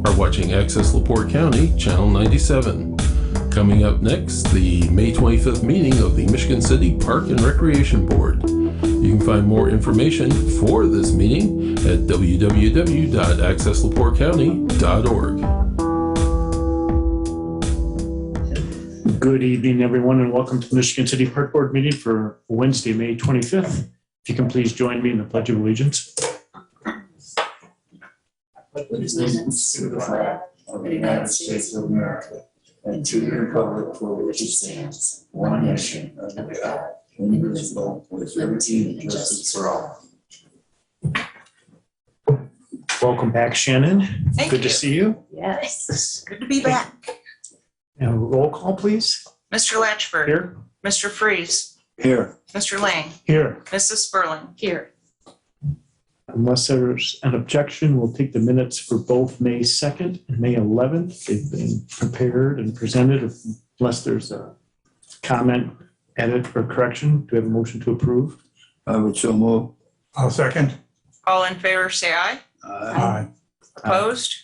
are watching Access LaPorte County, Channel 97. Coming up next, the May 25th meeting of the Michigan City Park and Recreation Board. You can find more information for this meeting at www.accesslaporte.county.org. Good evening, everyone, and welcome to the Michigan City Park Board meeting for Wednesday, May 25th. If you can please join me in the Pledge of Allegiance. Allegiance to the flag of the United States of America and to the republic for which it stands, one nation, under God, indivisible, with liberty and justice for all. Welcome back, Shannon. Thank Good you. to see you. Yes, good to be back. And roll call, please. Mr. Latchford. Here. Mr. Freeze. Here. Mr. Lang. Here. Mrs. Sperling. Here. Unless there's an objection, we'll take the minutes for both May 2nd and May 11th. They've been prepared and presented. Unless there's a comment, edit, or correction, do we have a motion to approve? I would so move. I'll second. All in favor, say aye. Aye. Opposed?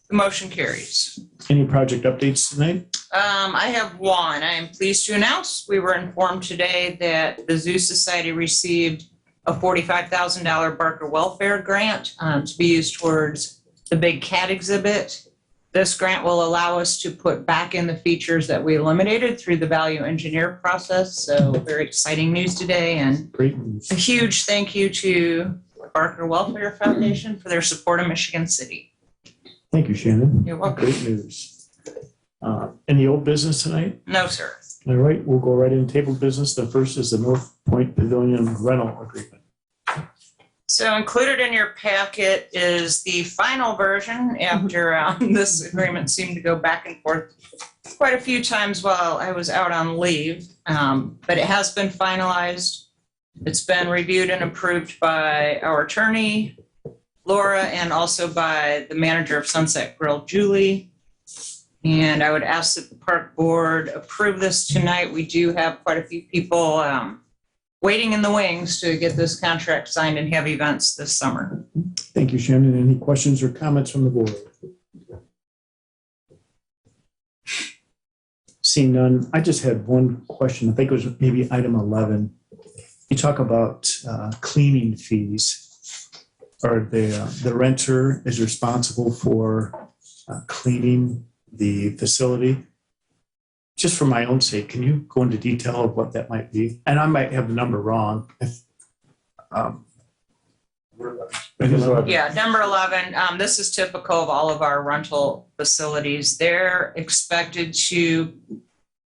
The motion carries. Any project updates tonight? I have one. I am pleased to announce we were informed today that the Zoo Society received a $45,000 Barker Welfare Grant to be used towards the big cat exhibit. This grant will allow us to put back in the features that we eliminated through the value engineer process. So very exciting news today, and Great news. a huge thank you to Barker Welfare Foundation for their support of Michigan City. Thank you, Shannon. You're welcome. Great news. Any old business tonight? No, sir. All right, we'll go right into table business. The first is the North Point Pavilion rental agreement. So included in your packet is the final version after this agreement seemed to go back and forth quite a few times while I was out on leave. But it has been finalized. It's been reviewed and approved by our attorney, Laura, and also by the manager of Sunset Grill, Julie. And I would ask that the park board approve this tonight. We do have quite a few people waiting in the wings to get this contract signed and have events this summer. Thank you, Shannon. Any questions or comments from the board? Seeing none, I just had one question. I think it was maybe item 11. You talk about cleaning fees. Or the renter is responsible for cleaning the facility. Just for my own sake, can you go into detail of what that might be? And I might have the number wrong. Yeah, number 11, this is typical of all of our rental facilities. They're expected to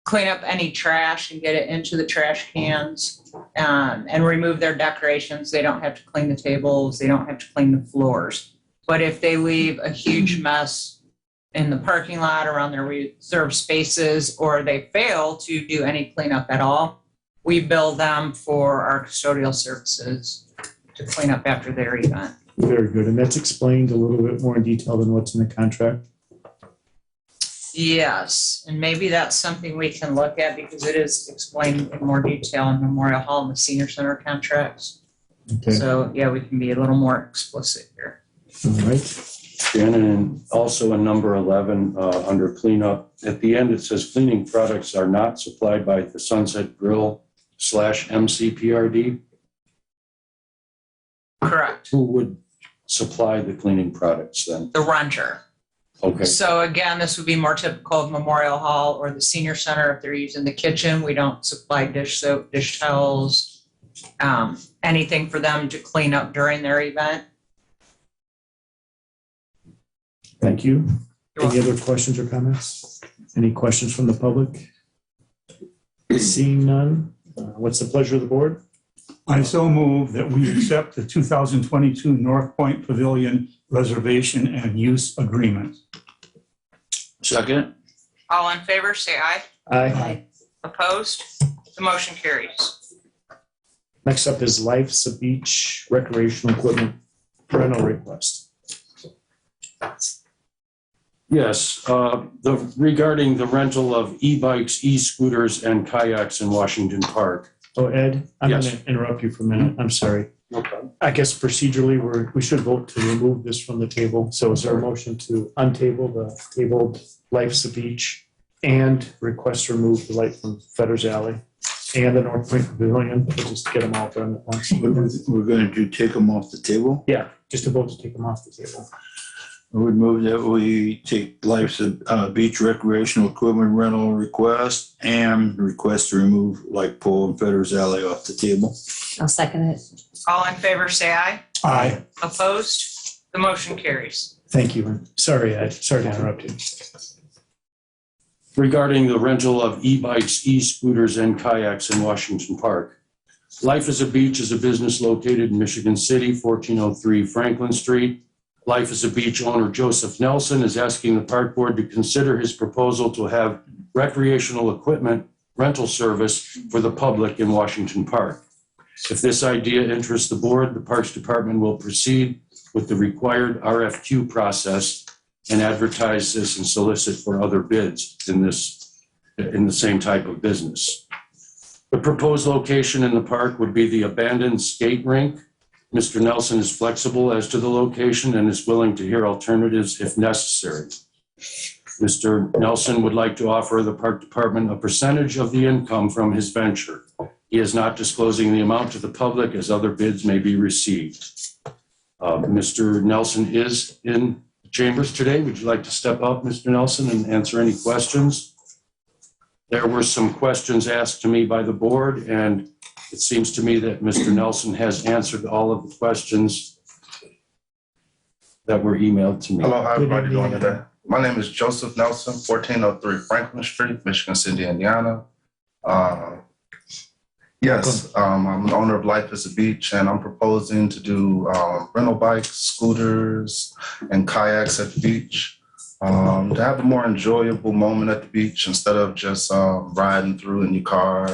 clean up any trash and get it into the trash cans and remove their decorations. They don't have to clean the tables. They don't have to clean the floors. But if they leave a huge mess in the parking lot around their reserved spaces, or they fail to do any cleanup at all, we bill them for our custodial services to clean up after their event. Very good. And that's explained a little bit more in detail than what's in the contract. Yes, and maybe that's something we can look at because it is explained in more detail in Memorial Hall and the Senior Center contracts. Okay. So yeah, we can be a little more explicit here. All right. Shannon, and also in number 11, under cleanup, at the end it says cleaning products are not supplied by the Sunset Grill /MCPRD. Correct. Who would supply the cleaning products then? The renter. Okay, So again, this would be more typical of Memorial Hall or the Senior Center. If they're using the kitchen, we don't supply dish soap, dish towels, anything for them to clean up during their event. Thank you. You're Any other questions or comments? Any questions from the public? Seeing none, what's the pleasure of the board? I so move that we accept the 2022 North Point Pavilion Reservation and Use Agreement. Second. All in favor, say aye. Aye. Opposed? The motion carries. Next up is Life's a Beach recreational equipment rental request. yes, regarding the rental of e-bikes, e-scooters, and kayaks in Washington Park. Oh, Ed, I'm going Yes. to interrupt you for a minute. I'm sorry. No problem. I guess procedurally, we should vote to remove this from the table. So is there a motion to untable the tabled Life's a Beach and request to remove the light from Fetter's Alley and the North Point Pavilion? We'll just get them all done at once. We're going to take them off the table. Yeah, just a vote to take them off the table. I would move that we take Life's Beach recreational equipment rental request and request to remove light pole and Fetter's Alley off the table. I'll second it. All in favor, say aye. Aye. Opposed? The motion carries. Thank you. Sorry, sorry to interrupt you. Regarding the rental of e-bikes, e-scooters, and kayaks in Washington Park. Life is a Beach is a business located in Michigan City, 1403 Franklin Street. Life is a Beach owner Joseph Nelson is asking the park board to consider his proposal to have recreational equipment rental service for the public in Washington Park. If this idea interests the board, the Parks Department will proceed with the required RFQ process and advertise this and solicit for other bids in the same type of business. The proposed location in the park would be the abandoned skate rink. Mr. Nelson is flexible as to the location and is willing to hear alternatives if necessary. Mr. Nelson would like to offer the Park Department a percentage of the income from his venture. He is not disclosing the amount to the public as other bids may be received. Mr. Nelson is in the chambers today. Would you like to step up, Mr. Nelson, and answer any questions? There were some questions asked to me by the board, and it seems to me that Mr. Nelson has answered all of the questions that were emailed to me. Hello, how everybody Good doing evening. today? My name is Joseph Nelson, 1403 Franklin Street, Michigan City, Indiana. Yes, I'm an owner of Life is a Beach, and I'm proposing to do rental bikes, scooters, and kayaks at the beach. To have a more enjoyable moment at the beach instead of just riding through in your car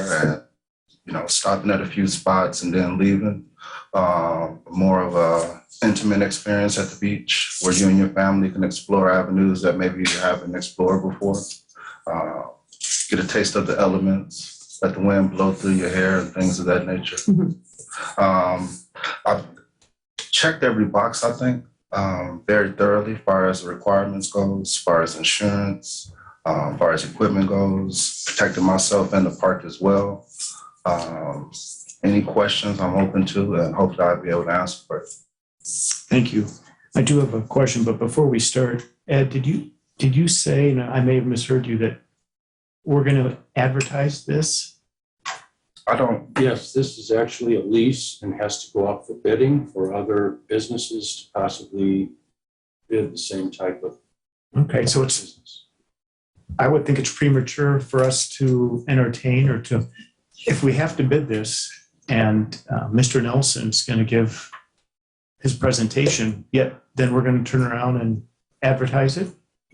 and stopping at a few spots and then leaving. More of a intimate experience at the beach where you and your family can explore avenues that maybe you haven't explored before. Get a taste of the elements, let the wind blow through your hair and things of that nature. I've checked every box, I think, very thoroughly as far as the requirements goes, as far as insurance, as far as equipment goes, protecting myself and the park as well. Any questions I'm open to, and hopefully I'll be able to answer for it. Thank you. I do have a question, but before we start, Ed, did you say, and I may have misheard you, that we're going to advertise this? I don't, Yes, this is actually a lease and has to go up for bidding for other businesses to possibly bid the same type of Okay, so business. I would think it's premature for us to entertain or to, if we have to bid this and Mr. Nelson's going to give his presentation, yet then we're going to turn around and advertise it?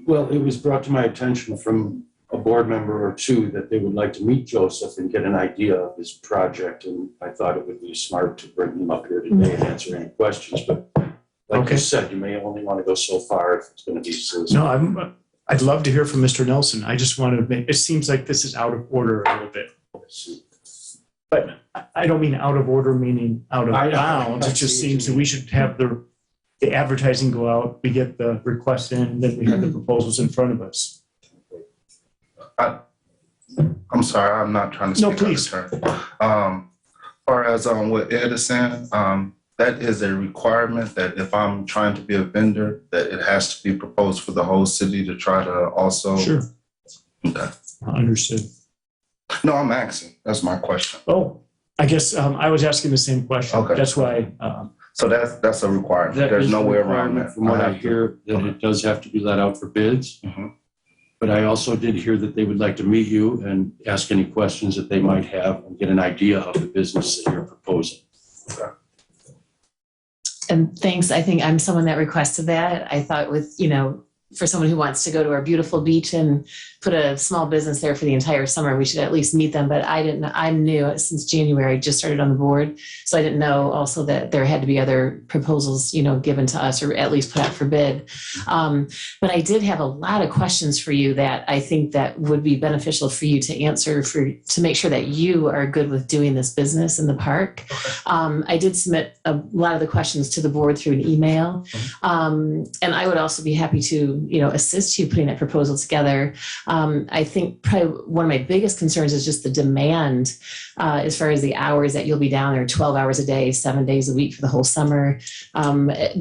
Well, it was brought to my attention from a board member or two that they would like to meet Joseph and get an idea of his project. And I thought it would be smart to bring him up here today and answer any questions. But like Okay. you said, you may only want to go so far if it's going to be so. No, I'd love to hear from Mr. Nelson. I just want to make, it seems like this is out of order a little bit. But I don't mean out of order, meaning out of I know. bounds. It just seems that we should have the advertising go out, we get the request in, then we have the proposals in front of us. I'm sorry, I'm not trying to No, speak out please. of turn. As far as what Ed is saying, that is a requirement that if I'm trying to be a vendor, that it has to be proposed for the whole city to try to also. Sure, Okay. understood. No, I'm asking. That's my question. Oh, I guess I was asking the same question. Okay. That's why, So that's a requirement. That There's is no a way around requirement that. From what I have to- hear, that it does have to be let out for bids. Mhm. But I also did hear that they would like to meet you and ask any questions that they might have and get an idea of the business that you're proposing. And thanks. I think I'm someone that requested that. I thought with, for someone who wants to go to our beautiful beach and put a small business there for the entire summer, we should at least meet them. But I didn't know, I'm new since January, just started on the board. So I didn't know also that there had to be other proposals, given to us or at least put out for bid. But I did have a lot of questions for you that I think that would be beneficial for you to answer to make sure that you are good with doing this business in the park. I did submit a lot of the questions to the board through an email. And I would also be happy to, assist you putting that proposal together. I think probably one of my biggest concerns is just the demand as far as the hours that you'll be down there, 12 hours a day, 7 days a week for the whole summer.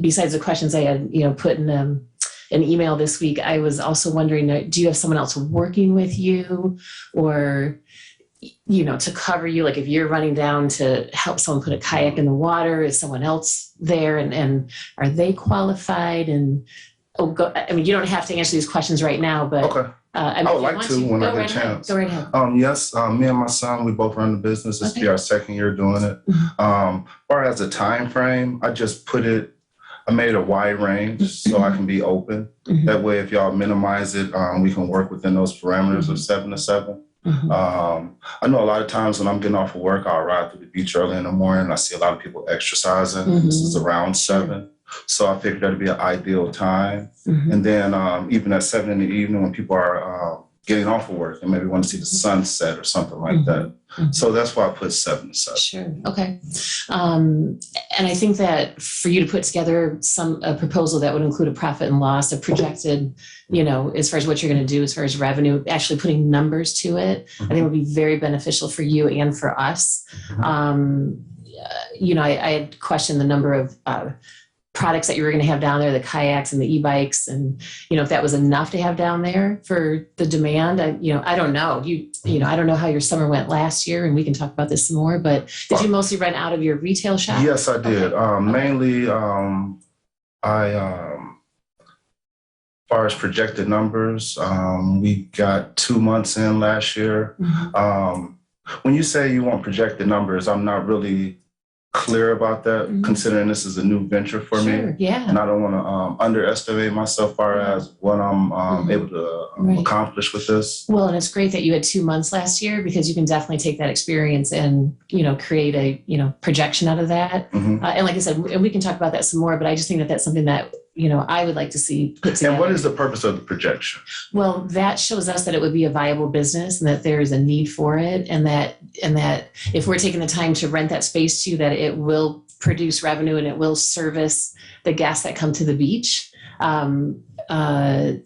Besides the questions I had, put in an email this week, I was also wondering, do you have someone else working with you or, to cover you? Like if you're running down to help someone put a kayak in the water, is someone else there and are they qualified? And you don't have to answer these questions right now, but Okay. I would like to when I get a chance. Go right ahead. Yes, me and my son, we both run the business. This will be our second year doing it. As far as the time frame, I just I made a wide range so I can be open. That way, if y'all minimize it, we can work within those parameters of 7 to 7. I know a lot of times when I'm getting off of work, I'll ride through the beach early in the morning. I see a lot of people exercising. This is around 7. So I figured that'd be an ideal time. And then even at 7 in the evening when people are getting off of work and maybe want to see the sunset or something like that. So that's why I put 7 to 7. Sure. Okay. And I think that for you to put together a proposal that would include a profit and loss, a projected, as far as what you're going to do, as far as revenue, actually putting numbers to it, I think would be very beneficial for you and for us. I had questioned the number of products that you were going to have down there, the kayaks and the e-bikes, and if that was enough to have down there for the demand. I don't know. I don't know how your summer went last year, and we can talk about this some more. But did you mostly rent out of your retail shop? Yes, I did. Okay. Mainly, as far as projected numbers, we got 2 months in last year. When you say you want projected numbers, I'm not really clear about that, considering this is a new venture for me. Yeah. And I don't want to underestimate myself as far as what I'm able to accomplish with this. Well, and it's great that you had 2 months last year because you can definitely take that experience and, create a, projection out of that. And like I said, and we can talk about that some more, but I just think that that's something that, I would like to see put together. And what is the purpose of the projection? Well, that shows us that it would be a viable business and that there is a need for it. And that if we're taking the time to rent that space to you, that it will produce revenue and it will service the guests that come to the beach. That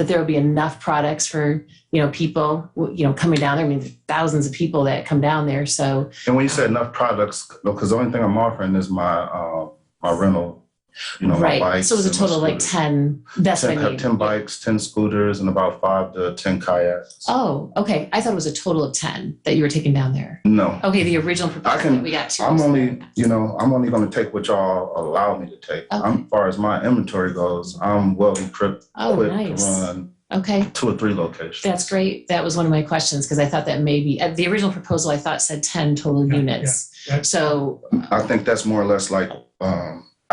there will be enough products for, people, coming down there. I mean, thousands of people that come down there. So. And when you say enough products, because the only thing I'm offering is my rental. Right. My bikes. So it was a total of like 10. That's 10, what I mean. 10 bikes, 10 scooters, and about 5 to 10 kayaks. Oh, okay. I thought it was a total of 10 that you were taking down there. No. Okay, the original proposal that we got to. I'm only going to take what y'all allow me to take. Okay. As far as my inventory goes, I'm well equipped Oh, to nice. run Okay. 2 or 3 locations. That's great. That was one of my questions because I thought that maybe the original proposal I thought said 10 total units. So I think that's more or less like,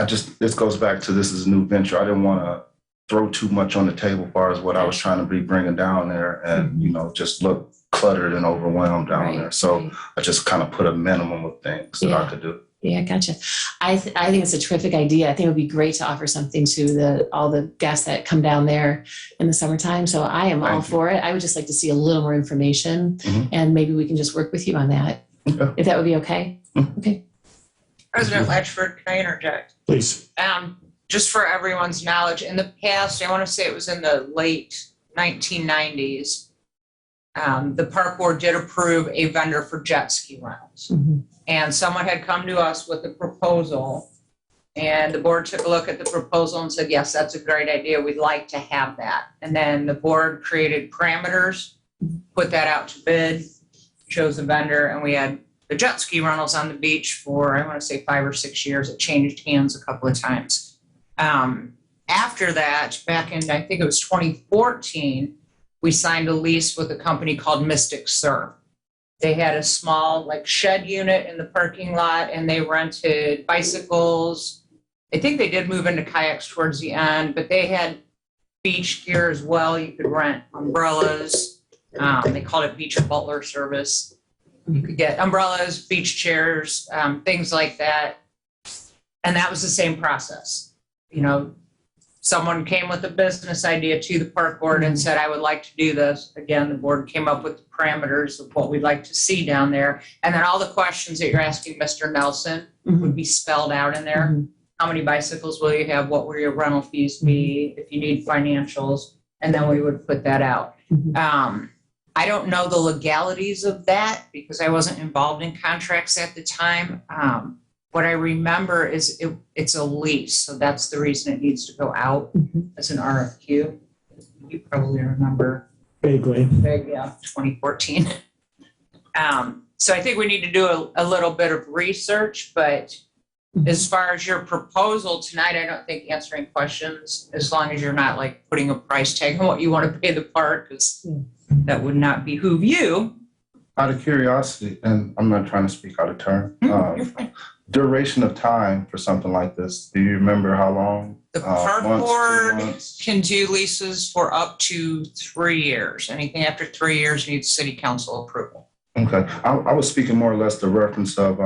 this goes back to this is a new venture. I didn't want to throw too much on the table as far as what I was trying to be bringing down there and, just look cluttered and overwhelmed down there. So I just kind of put a minimum of things that I could do. Yeah, gotcha. I think it's a terrific idea. I think it would be great to offer something to all the guests that come down there in the summertime. So I am all for it. I would just like to see a little more information and maybe we can just work with you on that. Okay. If that would be okay. Okay. President Latchford, can I interject? Please. Just for everyone's knowledge, in the past, I want to say it was in the late 1990s, the park board did approve a vendor for jet ski rentals. And someone had come to us with a proposal and the board took a look at the proposal and said, yes, that's a great idea. We'd like to have that. And then the board created parameters, put that out to bid, chose a vendor, and we had the jet ski rentals on the beach for, I want to say 5 or 6 years. It changed hands a couple of times. After that, back in, I think it was 2014, we signed a lease with a company called Mystic Surf. They had a small shed unit in the parking lot and they rented bicycles. I think they did move into kayaks towards the end, but they had beach gear as well. You could rent umbrellas. They called it beach butler service. You could get umbrellas, beach chairs, things like that. And that was the same process. You know, someone came with a business idea to the park board and said, I would like to do this. Again, the board came up with the parameters of what we'd like to see down there. And then all the questions that you're asking Mr. Nelson would be spelled out in there. Mhm. How many bicycles will you have? What will your rental fees be? If you need financials, and then we would put that out. Mhm. I don't know the legalities of that because I wasn't involved in contracts at the time. What I remember is it's a lease, so that's the reason it needs to go out Mhm. as an RFQ. You probably remember, Vaguely. yeah, 2014. So I think we need to do a little bit of research, but as far as your proposal tonight, I don't think answering questions, as long as you're not like putting a price tag on what you want to pay the park, because that would not behoove you. Out of curiosity, and I'm not trying to speak out of turn, You're fine. duration of time for something like this, do you remember how long? The park Months, 2 board months? can do leases for up to 3 years. Anything after 3 years needs city council approval. Okay, I was speaking more or less the reference of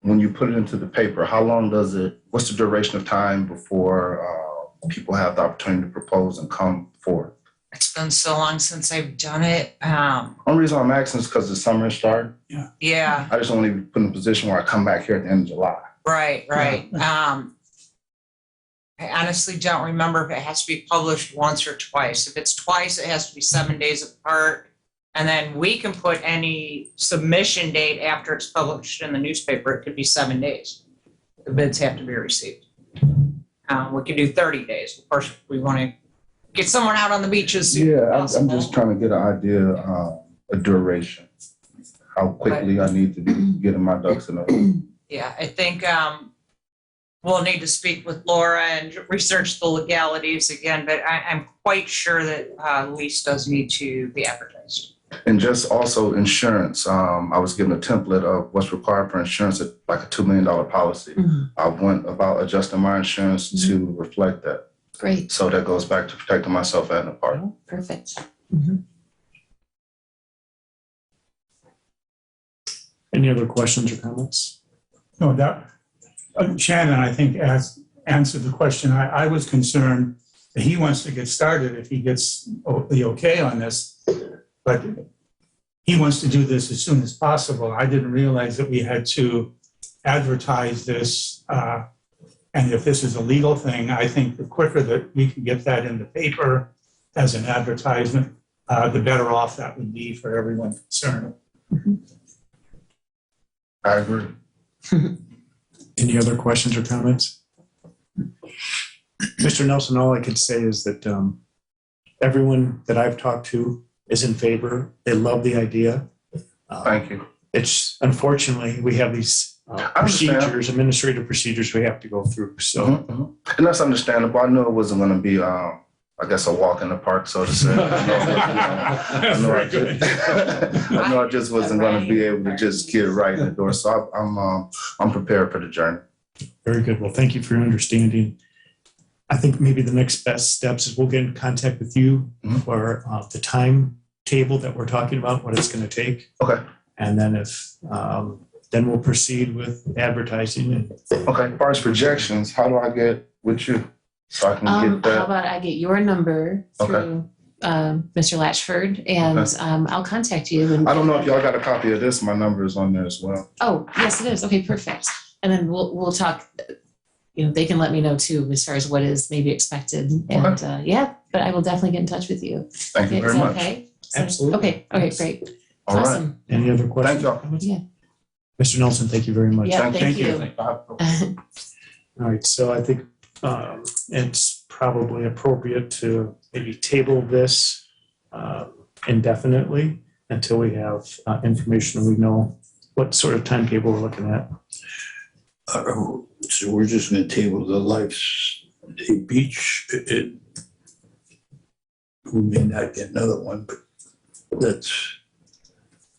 when you put it into the paper, how long what's the duration of time before people have the opportunity to propose and come forward? It's been so long since I've done it. Only reason I'm asking is because the summer has started. Yeah, I just don't want to be put in a position where I come back here at the end of July. right. I honestly don't remember if it has to be published once or twice. If it's twice, it has to be 7 days apart. And then we can put any submission date after it's published in the newspaper. It could be 7 days. The bids have to be received. We can do 30 days. Of course, we want to get someone out on the beach as soon as Yeah, I'm possible. just trying to get an idea, a duration, how quickly I need to be getting my ducks in a row. Yeah, I think we'll need to speak with Laura and research the legalities again, but I'm quite sure that lease does need to be advertised. And just also insurance, I was given a template of what's required for insurance, like a $2 million policy. Mhm. I went about adjusting my insurance to reflect that. Great. So that goes back to protecting myself and the park. Oh, perfect. Mhm. Any other questions or comments? No, that, Shannon, I think, answered the question. I was concerned that he wants to get started if he gets the okay on this, but he wants to do this as soon as possible. I didn't realize that we had to advertise this. And if this is a legal thing, I think the quicker that we can get that in the paper as an advertisement, the better off that would be for everyone concerned. I agree. Any other questions or comments? Mr. Nelson, all I can say is that everyone that I've talked to is in favor. They love the idea. Thank you. It's unfortunately, we have these understand. administrative procedures we have to go through. So And that's understandable. I knew it wasn't going to be, I guess, a walk in the park, so to say. I know I just wasn't going to be able to just get right in the door. So I'm prepared for the journey. very good. Well, thank you for your understanding. I think maybe the next best steps is we'll get in contact with you for the timetable that we're talking about, what it's going to take. Okay. And then then we'll proceed with advertising. Okay. As far as projections, how do I get with you so I can get that? How about I get your number through Mr. Latchford, and I'll contact you. And I don't know if y'all got a copy of this. My number is on there as well. Oh, yes, it is. Okay, perfect. And then we'll talk. You know, they can let me know too as far as what is maybe expected. And but I will definitely get in touch with you. Thank you Is very that much. okay? Absolutely. Okay, great. All right. Awesome. Any other questions? Thank y'all. or comments? Yeah. Mr. Nelson, thank you very much. Yeah, thank you. you. All right, so I think it's probably appropriate to maybe table this indefinitely until we have information and we know what sort of timetable we're looking at. So we're just gonna table the Life's Day Beach. We may not get another one, but that's,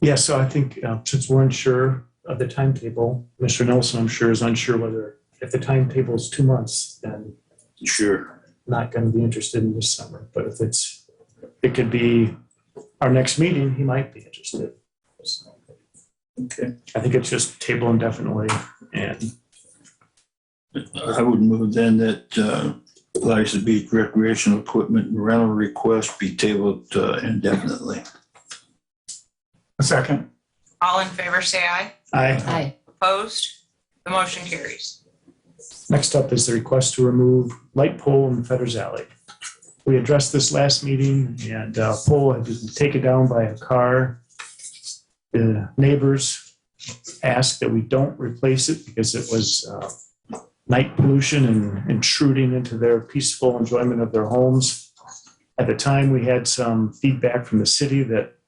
Yeah, so I think since we're unsure of the timetable, Mr. Nelson, I'm sure, is unsure whether if the timetable is 2 months, then sure. not going to be interested in this summer, but if it could be our next meeting, he might be interested. So, Okay. I think it's just table indefinitely, and I would move then that Liza Beach recreational equipment rental request be tabled indefinitely. A second. All in favor, say aye. Aye. Opposed? The motion carries. Next up is the request to remove light pole in Fetters Alley. We addressed this last meeting, and pole had been taken down by a car. The neighbors asked that we don't replace it because it was night pollution and intruding into their peaceful enjoyment of their homes. At the time, we had some feedback from the city that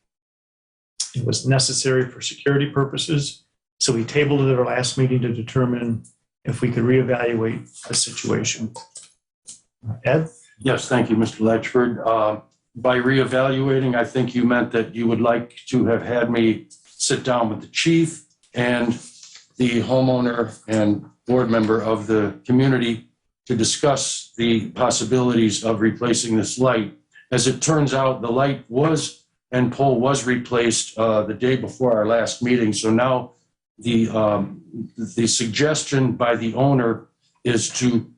it was necessary for security purposes. So we tabled it at our last meeting to determine if we could reevaluate the situation. Ed? Yes, thank you, Mr. Ledford. By reevaluating, I think you meant that you would like to have had me sit down with the chief and the homeowner and board member of the community to discuss the possibilities of replacing this light. As it turns out, the light and pole was replaced the day before our last meeting. So now the suggestion by the owner is to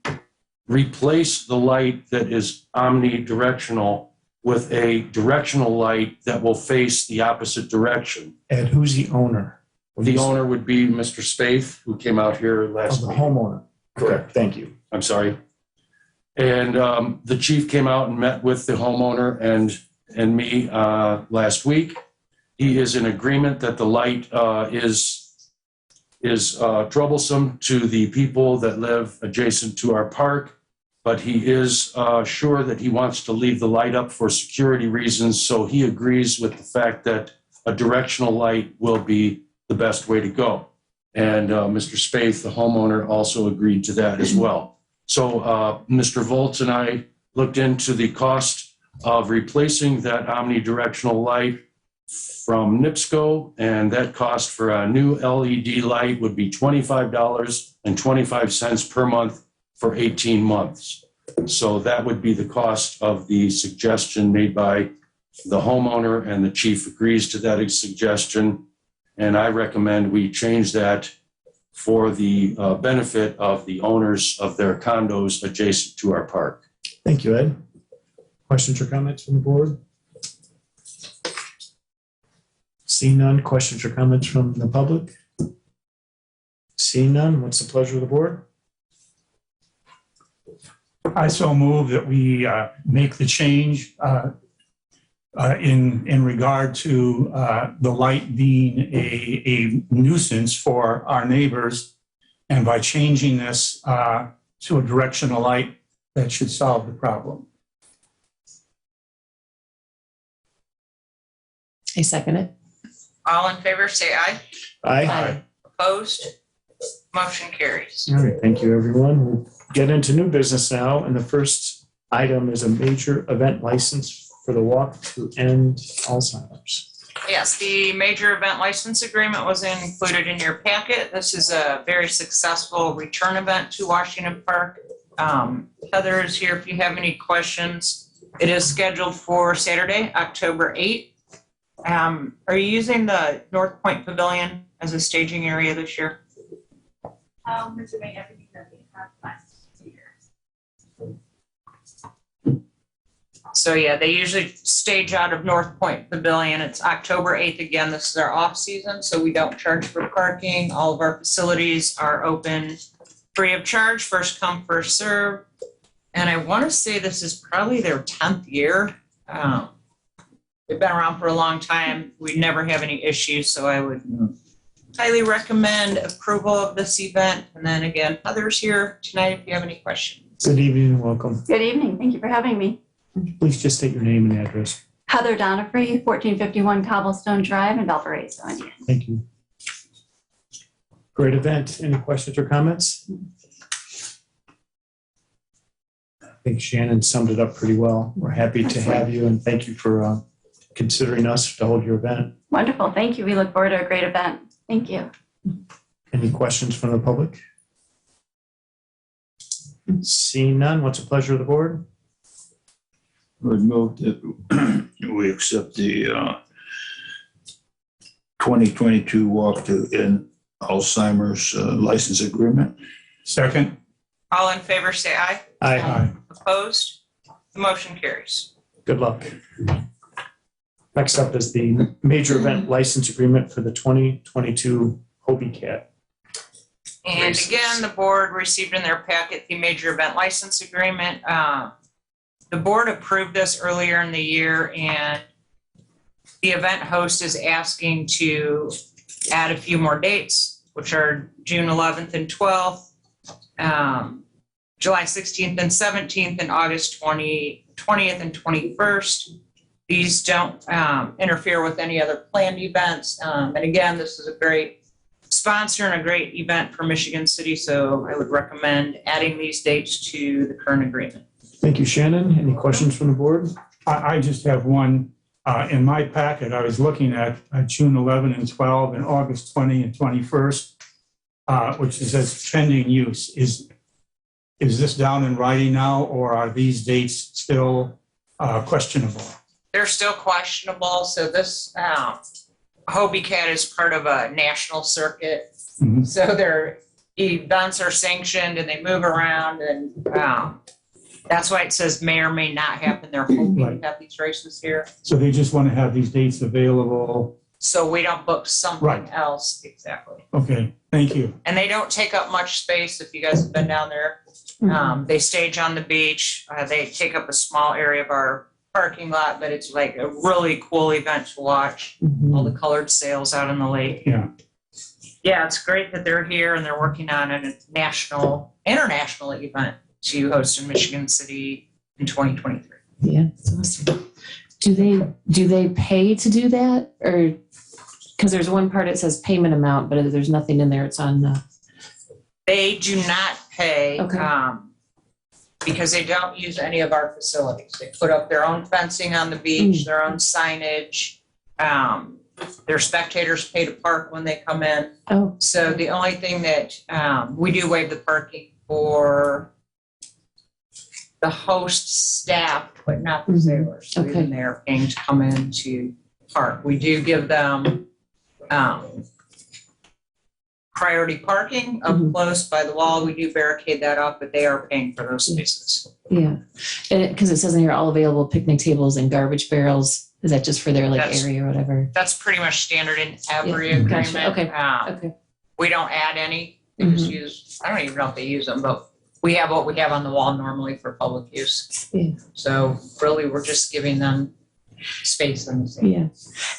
replace the light that is omnidirectional with a directional light that will face the opposite direction. Ed, who's the owner? The owner would be Mr. Spaeth, who came out here Of last the week. homeowner. Correct. Thank you. I'm sorry. And the chief came out and met with the homeowner and me last week. He is in agreement that the light is troublesome to the people that live adjacent to our park, but he is sure that he wants to leave the light up for security reasons. So he agrees with the fact that a directional light will be the best way to go. And Mr. Spaeth, the homeowner, also agreed to that as well. So Mr. Volz and I looked into the cost of replacing that omnidirectional light from NIPSCO, and that cost for a new LED light would be $25.25 per month for 18 months. So that would be the cost of the suggestion made by the homeowner, and the chief agrees to that suggestion. And I recommend we change that for the benefit of the owners of their condos adjacent to our park. Thank you, Ed. Questions or comments from the board? Seeing none, questions or comments from the public? Seeing none, what's the pleasure of the board? I so move that we make the change in regard to the light being a nuisance for our neighbors. And by changing this to a directional light, that should solve the problem. I second it. All in favor, say aye. Aye. Opposed? Motion carries. All right, thank you, everyone. We'll get into new business now. And the first item is a major event license for the Walk to End Alzheimer's. Yes, the major event license agreement was included in your packet. This is a very successful return event to Washington Park. Heather is here if you have any questions. It is scheduled for Saturday, October 8th. Are you using the North Point Pavilion as a staging area this year? We're doing everything that we have last 2 years. So yeah, they usually stage out of North Point Pavilion. It's October 8th again. This is our off season, so we don't charge for parking. All of our facilities are open free of charge, first come, first serve. And I want to say this is probably their 10th year. They've been around for a long time. We never have any issues, so I would highly recommend approval of this event. And then again, others here tonight if you have any questions. Good evening and welcome. Good evening. Thank you for having me. Please just state your name and address. Heather Donifrey, 1451 Cobblestone Drive in Valparaiso, Indiana. Thank you. Great event. Any questions or comments? I think Shannon summed it up pretty well. We're happy to have you and thank you for considering us to hold your event. Wonderful. Thank you. We look forward to a great event. Thank you. Any questions from the public? Seeing none, what's the pleasure of the board? Would move that we accept the 2022 Walk to End Alzheimer's license agreement. Second? All in favor, say aye. Aye. Opposed? The motion carries. Good luck. Next up is the major event license agreement for the 2022 Hobie Cat. And Races. again, the board received in their packet the major event license agreement. The board approved this earlier in the year, and the event host is asking to add a few more dates, which are June 11th and 12th, July 16th and 17th, and August 20th and 21st. These don't interfere with any other planned events. And again, this is a great sponsor and a great event for Michigan City, so I would recommend adding these dates to the current agreement. Thank you, Shannon. Any questions from the board? I just have one. In my packet, I was looking at June 11 and 12 and August 20 and 21st, which says pending use. Is this down in writing now, or are these dates still questionable? They're still questionable, so this Hobie Cat is part of a national circuit. Mhm. So their events are sanctioned and they move around, and that's why it says may or may not happen. They're hoping Right. to have these races here. So they just want to have these dates available. So we don't book something Right. else. Exactly. Okay, thank you. And they don't take up much space if you guys have been down there. They stage on the beach. They take up a small area of our parking lot, but it's like a really cool event to watch. All the colored sails out on the lake. Yeah. Yeah, it's great that they're here and they're working on a international event to host in Michigan City in 2023. Yeah, that's awesome. Do they pay to do that, or because there's one part it says payment amount, but there's nothing in there. It's on the. They do not pay Okay. because they don't use any of our facilities. They put up their own fencing on the beach, their own signage. Their spectators pay to park when they come in. Oh, So the only thing that we do waive the parking for the host staff, but not the Mhm. sailors. So Okay. even they're paying to come in to park. We do give them priority parking up Mhm. close by the wall. We do barricade that off, but they are paying for those spaces. yeah. Because it says in here all available picnic tables and garbage barrels. Is that just for their That's- area or whatever? That's pretty much standard in every Yeah, agreement. gotcha. Okay. Okay. We don't add any. They just use, I don't even know if they use them, but we have what we have on the wall normally for public use. Yeah. So really, we're just giving them space in the same. Yeah.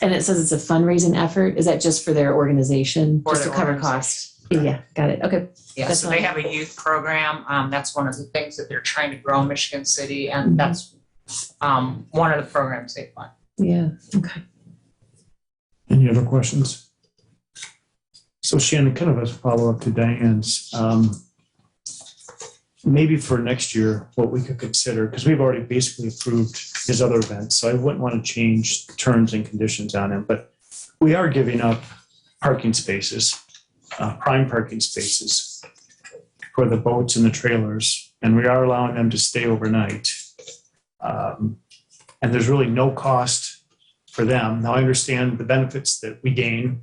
And it says it's a fundraising effort. Is that just for their organization? For Just to their cover organization. costs? Yeah, got it. Okay. Yeah, That's so they fine. have a youth program. That's one of the things that they're trying to grow in Michigan City, Mhm. and that's one of the programs they fund. Yeah. Okay. Any other questions? So Shannon, kind of as a follow-up to Diane's, maybe for next year, what we could consider, because we've already basically approved his other events, so I wouldn't want to change terms and conditions on him, but we are giving up parking spaces, prime parking spaces for the boats and the trailers, and we are allowing them to stay overnight. And there's really no cost for them. Now, I understand the benefits that we gain.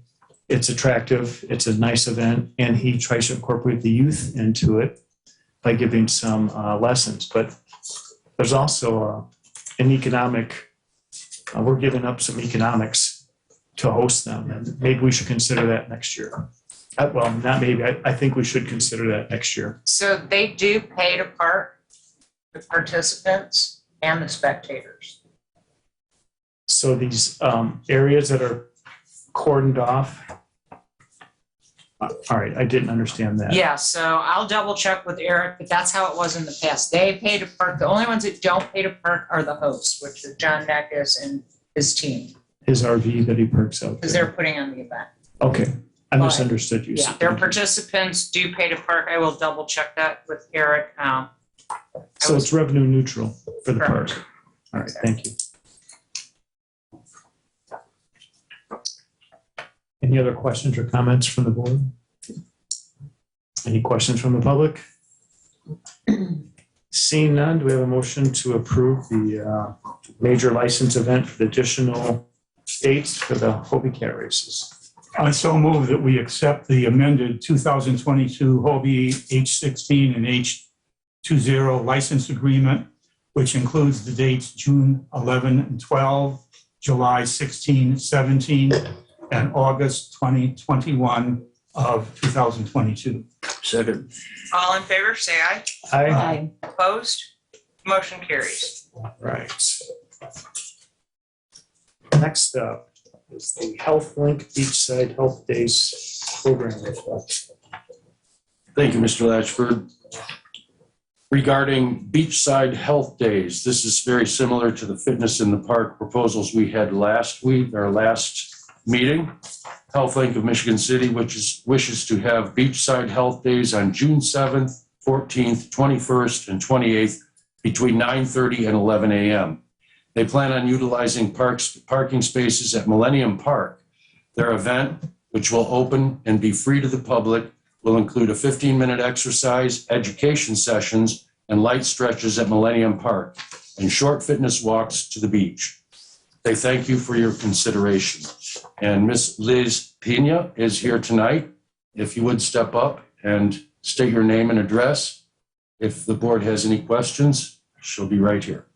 It's attractive, it's a nice event, and he tries to incorporate the youth into it by giving some lessons. But there's also an economic, we're giving up some economics to host them, and maybe we should consider that next year. Well, not maybe, I think we should consider that next year. So they do pay to park, the participants and the spectators. So these areas that are cordoned off, all right, I didn't understand that. Yeah, so I'll double check with Eric, but that's how it was in the past. They pay to park. The only ones that don't pay to park are the hosts, which is John Neckes and his team, His RV that he parks out because there. they're putting on the event. Okay, I But- misunderstood you. Yeah, their participants do pay to park. I will double check that with Eric. So it's revenue neutral for the Correct. park. All right, thank you. Any other questions or comments from the board? Any questions from the public? Seeing none, do we have a motion to approve the major license event for the additional dates for the Hobie Cat races? I so move that we accept the amended 2022 Hobie H16 and H20 license agreement, which includes the dates June 11 and 12, July 16, 17, and August 2021 of 2022. Second. All in favor, say aye. Aye. Opposed? Motion carries. Right. Next up is the Health Link Beachside Health Days program request. Thank you, Mr. Latchford. Regarding Beachside Health Days, this is very similar to the Fitness in the Park proposals we had last week, our last meeting. HealthLink of Michigan City, which wishes to have Beachside Health Days on June 7th, 14th, 21st, and 28th between 9:30 and 11 a.m. They plan on utilizing parking spaces at Millennium Park. Their event, which will open and be free to the public, will include a 15-minute exercise, education sessions, and light stretches at Millennium Park, and short fitness walks to the beach. They thank you for your consideration. And Ms. Liz Pena is here tonight. If you would step up and state your name and address. If the board has any questions, she'll be right here.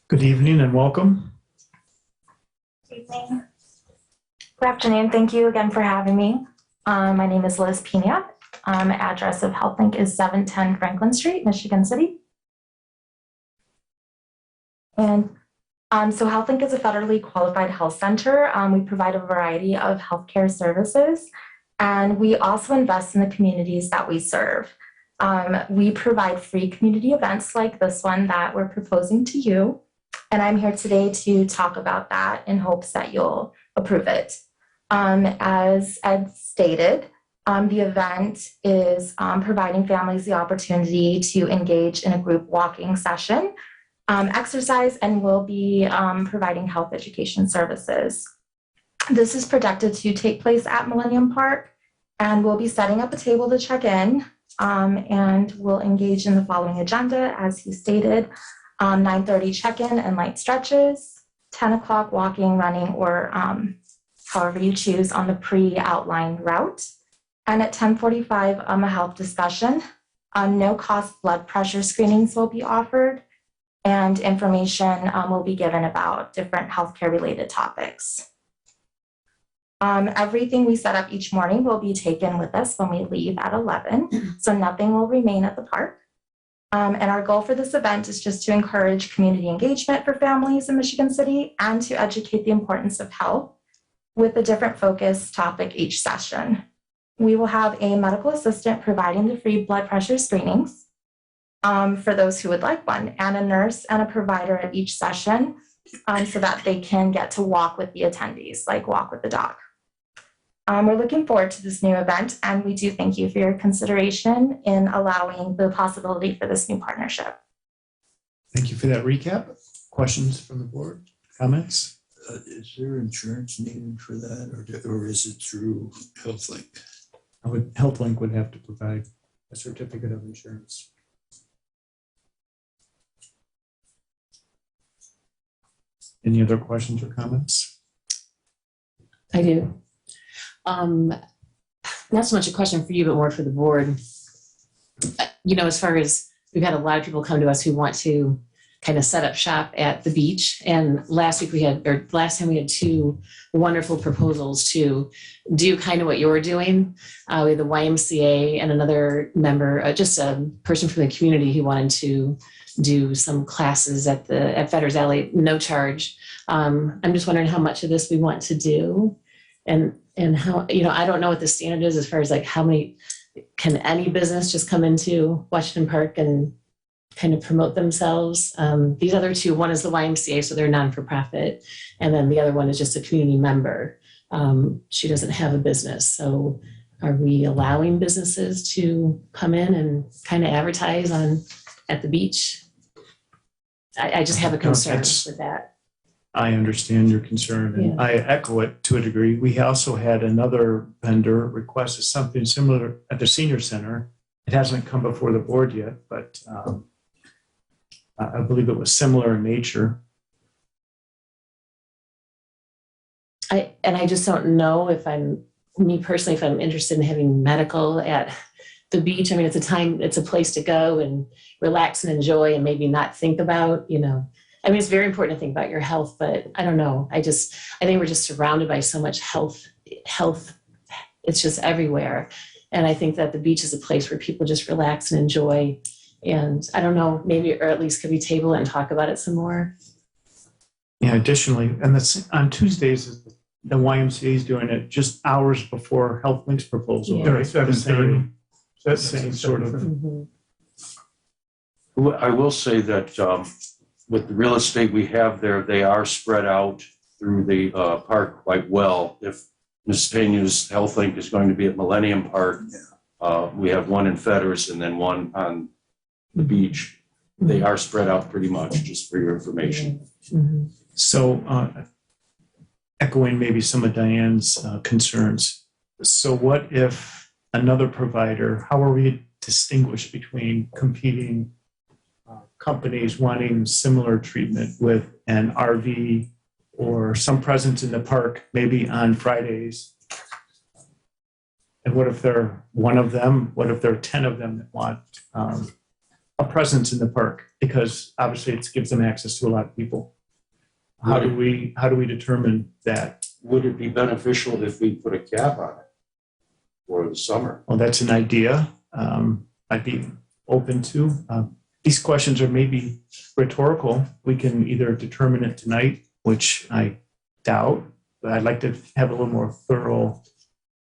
Good evening and welcome. Good evening. Good afternoon. Thank you again for having me. My name is Liz Pena. Address of HealthLink is 710 Franklin Street, Michigan City. And so HealthLink is a federally qualified health center. We provide a variety of healthcare services, and we also invest in the communities that we serve. We provide free community events like this one that we're proposing to you. And I'm here today to talk about that in hopes that you'll approve it. As Ed stated, the event is providing families the opportunity to engage in a group walking session, exercise, and will be providing health education services. This is projected to take place at Millennium Park, and we'll be setting up a table to check in, and we'll engage in the following agenda, as he stated. 9:30 check-in and light stretches, 10 o'clock walking, running, or however you choose on the pre-outlined route. And at 10:45, a health discussion. No-cost blood pressure screenings will be offered, and information will be given about different healthcare-related topics. Everything we set up each morning will be taken with us when we leave at 11, so nothing will remain at the park. And our goal for this event is just to encourage community engagement for families in Michigan City and to educate the importance of health with a different focus topic each session. We will have a medical assistant providing the free blood pressure screenings for those who would like one, and a nurse and a provider at each session so that they can get to walk with the attendees, like walk with the dog. We're looking forward to this new event, and we do thank you for your consideration in allowing the possibility for this new partnership. Thank you for that recap. Questions from the board? Comments? Is there insurance needed for that, or is it through HealthLink? HealthLink would have to provide a certificate of insurance. Any other questions or comments? I do. Not so much a question for you, but more for the board. As far as we've had a lot of people come to us who want to kind of set up shop at the beach. And last time we had two wonderful proposals to do kind of what you're doing. We had the YMCA and another member, just a person from the community who wanted to do some classes at Fetters Alley, no charge. I'm just wondering how much of this we want to do, and how, I don't know what the standard is as far as like how many, can any business just come into Washington Park and kind of promote themselves? These other two, one is the YMCA, so they're non-for-profit, and then the other one is just a community member. She doesn't have a business. So are we allowing businesses to come in and kind of advertise at the beach? I just have a concern with that. I understand your concern, and I echo it to a degree. We also had another vendor request something similar at the senior center, It hasn't come before the board yet, but I believe it was similar in nature. I just don't know if me personally, if I'm interested in having medical at the beach. I mean, it's a place to go and relax and enjoy and maybe not think about, I mean, it's very important to think about your health, but I don't know. I think we're just surrounded by so much health. It's just everywhere. And I think that the beach is a place where people just relax and enjoy. And I don't know, maybe, or at least could we table it and talk about it some more? Yeah, additionally, and that's on Tuesdays, the YMCA is doing it just hours before Health Link's proposal. Yeah. They're Right? at The same- 7:30. same sort of. Mhm. I will say that with the real estate we have there, they are spread out through the park quite well. If Ms. Pena's Health Link is going to be at Millennium Park, we have one in Fetters and then one on the beach. They are spread out pretty much, just for your information. Mhm. So echoing maybe some of Diane's concerns. So what if another provider, how are we distinguish between competing companies wanting similar treatment with an RV or some presence in the park, maybe on Fridays? And what if they're one of them? What if there are 10 of them that want a presence in the park? Because obviously it gives them access to a lot of people. How do we determine that? Would it be beneficial if we put a cap on it for the summer? Well, that's an idea I'd be open to. These questions are maybe rhetorical. We can either determine it tonight, which I doubt, but I'd like to have a little more thorough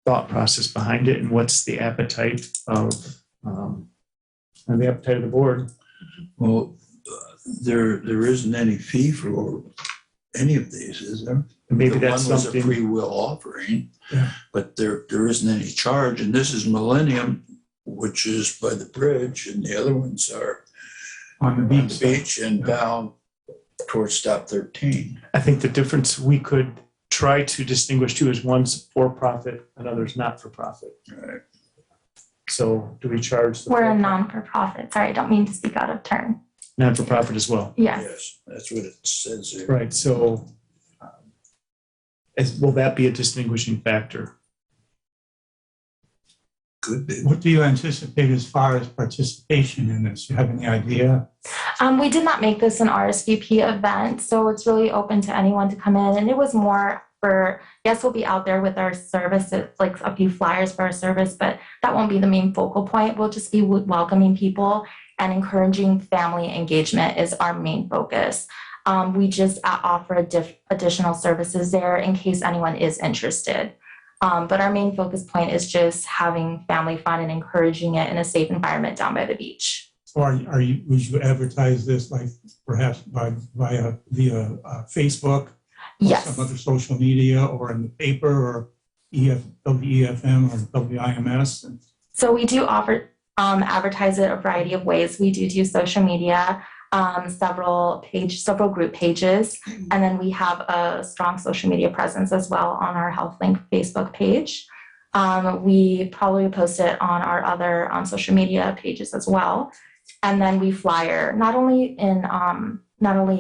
thought process behind it and what's the appetite of the board. Well, there isn't any fee for any of these, is there? And maybe The that's one was a something. free will offering, Yeah. but there isn't any charge. And this is Millennium, which is by the bridge, and the other ones are On the on beach. the beach and down towards stop 13. I think the difference we could try to distinguish too is one's for profit, another's not for profit. Right. So do we charge the We're a for-profit? non-for-profit. Sorry, I don't mean to speak out of turn. Non for profit as well? Yes. That's what it says here. Right, so will that be a distinguishing factor? Could be. What do you anticipate as far as participation in this? You have any idea? We did not make this an RSVP event, so it's really open to anyone to come in. And it was more for, yes, we'll be out there with our services, like a few flyers for our service, but that won't be the main focal point. We'll just be welcoming people and encouraging family engagement is our main focus. We just offer additional services there in case anyone is interested. But our main focus point is just having family fun and encouraging it in a safe environment down by the beach. Or would you advertise this like perhaps via Facebook? Or Yes. some other social media or in the paper or WEFM or WIMS? So we do offer advertise it a variety of ways. We do social media, several group pages, and then we have a strong social media presence as well on our HealthLink Facebook page. We probably post it on our other social media pages as well, and then we flyer not only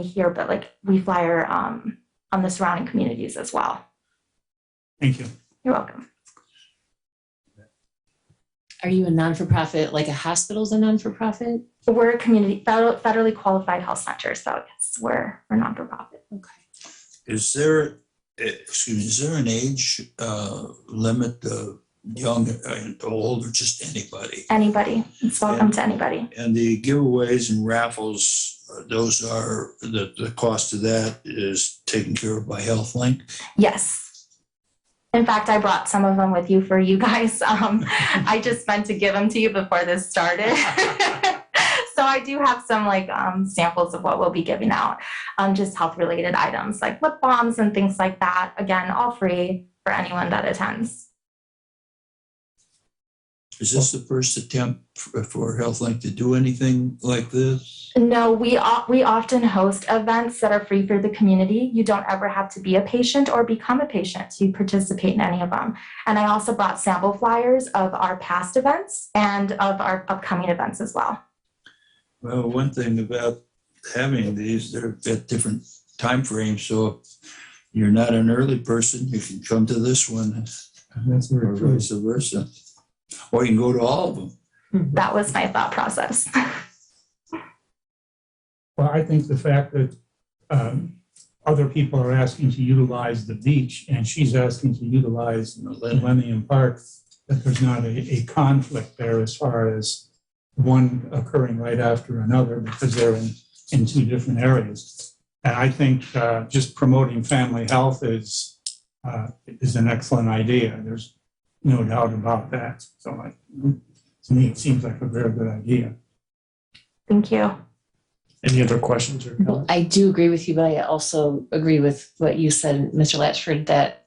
here, but like we flyer on the surrounding communities as well. Thank you. You're welcome. Are you a non-for-profit, like a hospital's a non-for-profit? We're a community federally qualified health center, so yes, we're non-for-profit. Okay. Is there an age limit, young and old, or just anybody? Anybody, it's welcome to anybody. And the giveaways and raffles, those are, the cost of that is taken care of by HealthLink? Yes. In fact, I brought some of them with you for you guys. I just meant to give them to you before this started. So I do have some samples of what we'll be giving out, just health related items like lip balms and things like that. Again, all free for anyone that attends. Is this the first attempt for HealthLink to do anything like this? No, we often host events that are free for the community. You don't ever have to be a patient or become a patient to participate in any of them. And I also brought sample flyers of our past events and of our upcoming events as well. Well, one thing about having these, they're at different time frames. So if you're not an early person, you can come to this one, That's or very true. vice versa. Or you can go to all of them. That was my thought process. Well, I think the fact that other people are asking to utilize the beach and she's asking to utilize Millennium Park, that there's not a conflict there as far as one occurring right after another because they're in two different areas. And I think just promoting family health is an excellent idea. There's no doubt about that. So to me, it seems like a very good idea. Thank you. Any other questions or Well, comments? I do agree with you, but I also agree with what you said, Mr. Latchford, that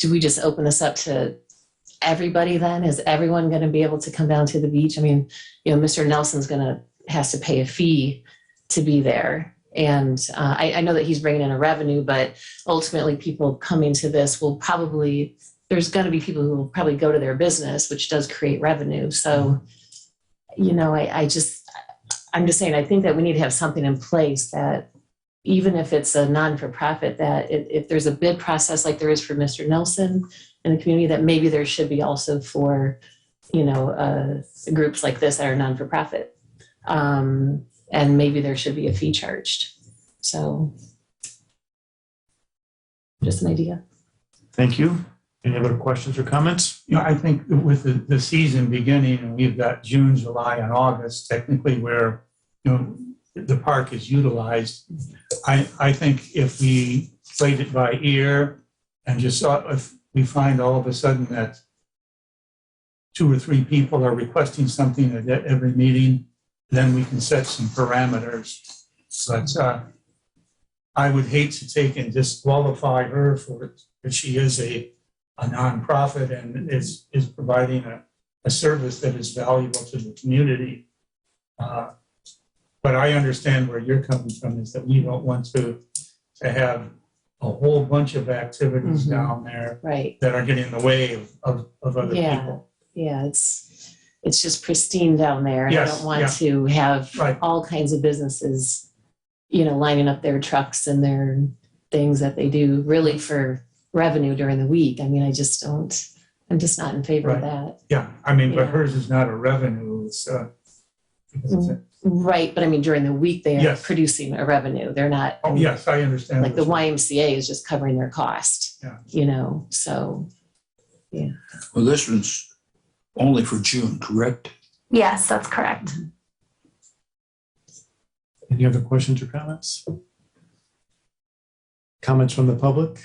do we just open this up to everybody then? Is everyone going to be able to come down to the beach? I mean, Mr. Nelson's has to pay a fee to be there. And I know that he's bringing in a revenue, but ultimately people coming to this there's going to be people who will probably go to their business, which does create revenue. So, I'm just saying, I think that we need to have something in place that even if it's a non-for-profit, that if there's a bid process like there is for Mr. Nelson in the community, that maybe there should be also for, groups like this that are non-for-profit. And maybe there should be a fee charged. So just an idea. Thank you. Any other questions or comments? I think with the season beginning, and we've got June, July, and August, technically where, the park is utilized, I think if we played it by ear and just saw, if we find all of a sudden that 2 or 3 people are requesting something at every meeting, then we can set some parameters. But I would hate to take and disqualify her for it, if she is a nonprofit and is providing a service that is valuable to the community. But I understand where you're coming from, is that we don't want to have a whole bunch of activities down there Right. that are getting in the way of other Yeah. people. Yeah, it's just pristine down there. And I Yes, don't want yeah. to have Right. all kinds of businesses, lining up their trucks and their things that they do really for revenue during the week. I mean, I'm just not in favor of Right. that. Yeah, I mean, but Yeah. hers is not a revenue, it's because it's Right. But I mean, during the week, they are Yes. producing a revenue. They're not, oh, yes, I understand. like the what you're- YMCA is just covering their cost, Yeah. so. Well, this one's only for June, correct? Yes, that's correct. Any other questions or comments? Comments from the public?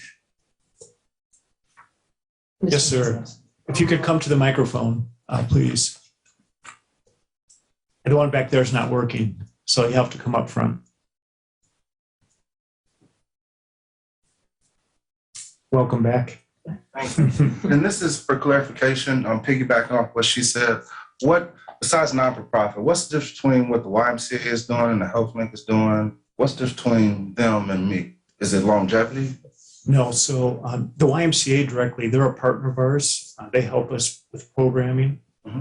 Yes, sir. If you could come to the microphone, please. And the one back there is not working, so you have to come up front. Welcome back. Thank you. And this is for clarification, piggybacking off what she said. What, besides non-for-profit, what's the difference between what the YMCA is doing and the HealthLink is doing? What's the difference between them and me? Is it longevity? No, so the YMCA directly, they're a partner of ours. They help us with programming.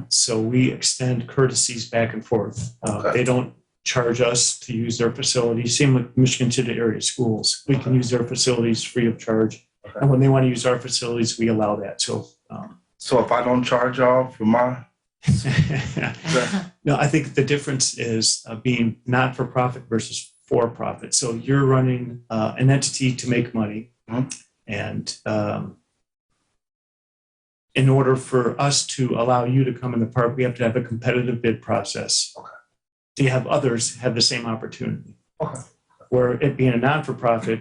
So we extend courtesies back and forth. Okay. They don't charge us to use their facilities. Same with Michigan City area schools. We can use their facilities free of charge. Okay. And when they want to use our facilities, we allow that. So, So if I don't charge y'all for my, no, I think the difference is being not-for-profit versus for-profit. So you're running an entity to make money. And in order for us to allow you to come in the park, we have to have a competitive bid process. Okay. To have others have the same opportunity. Okay. Where it being a non-for-profit,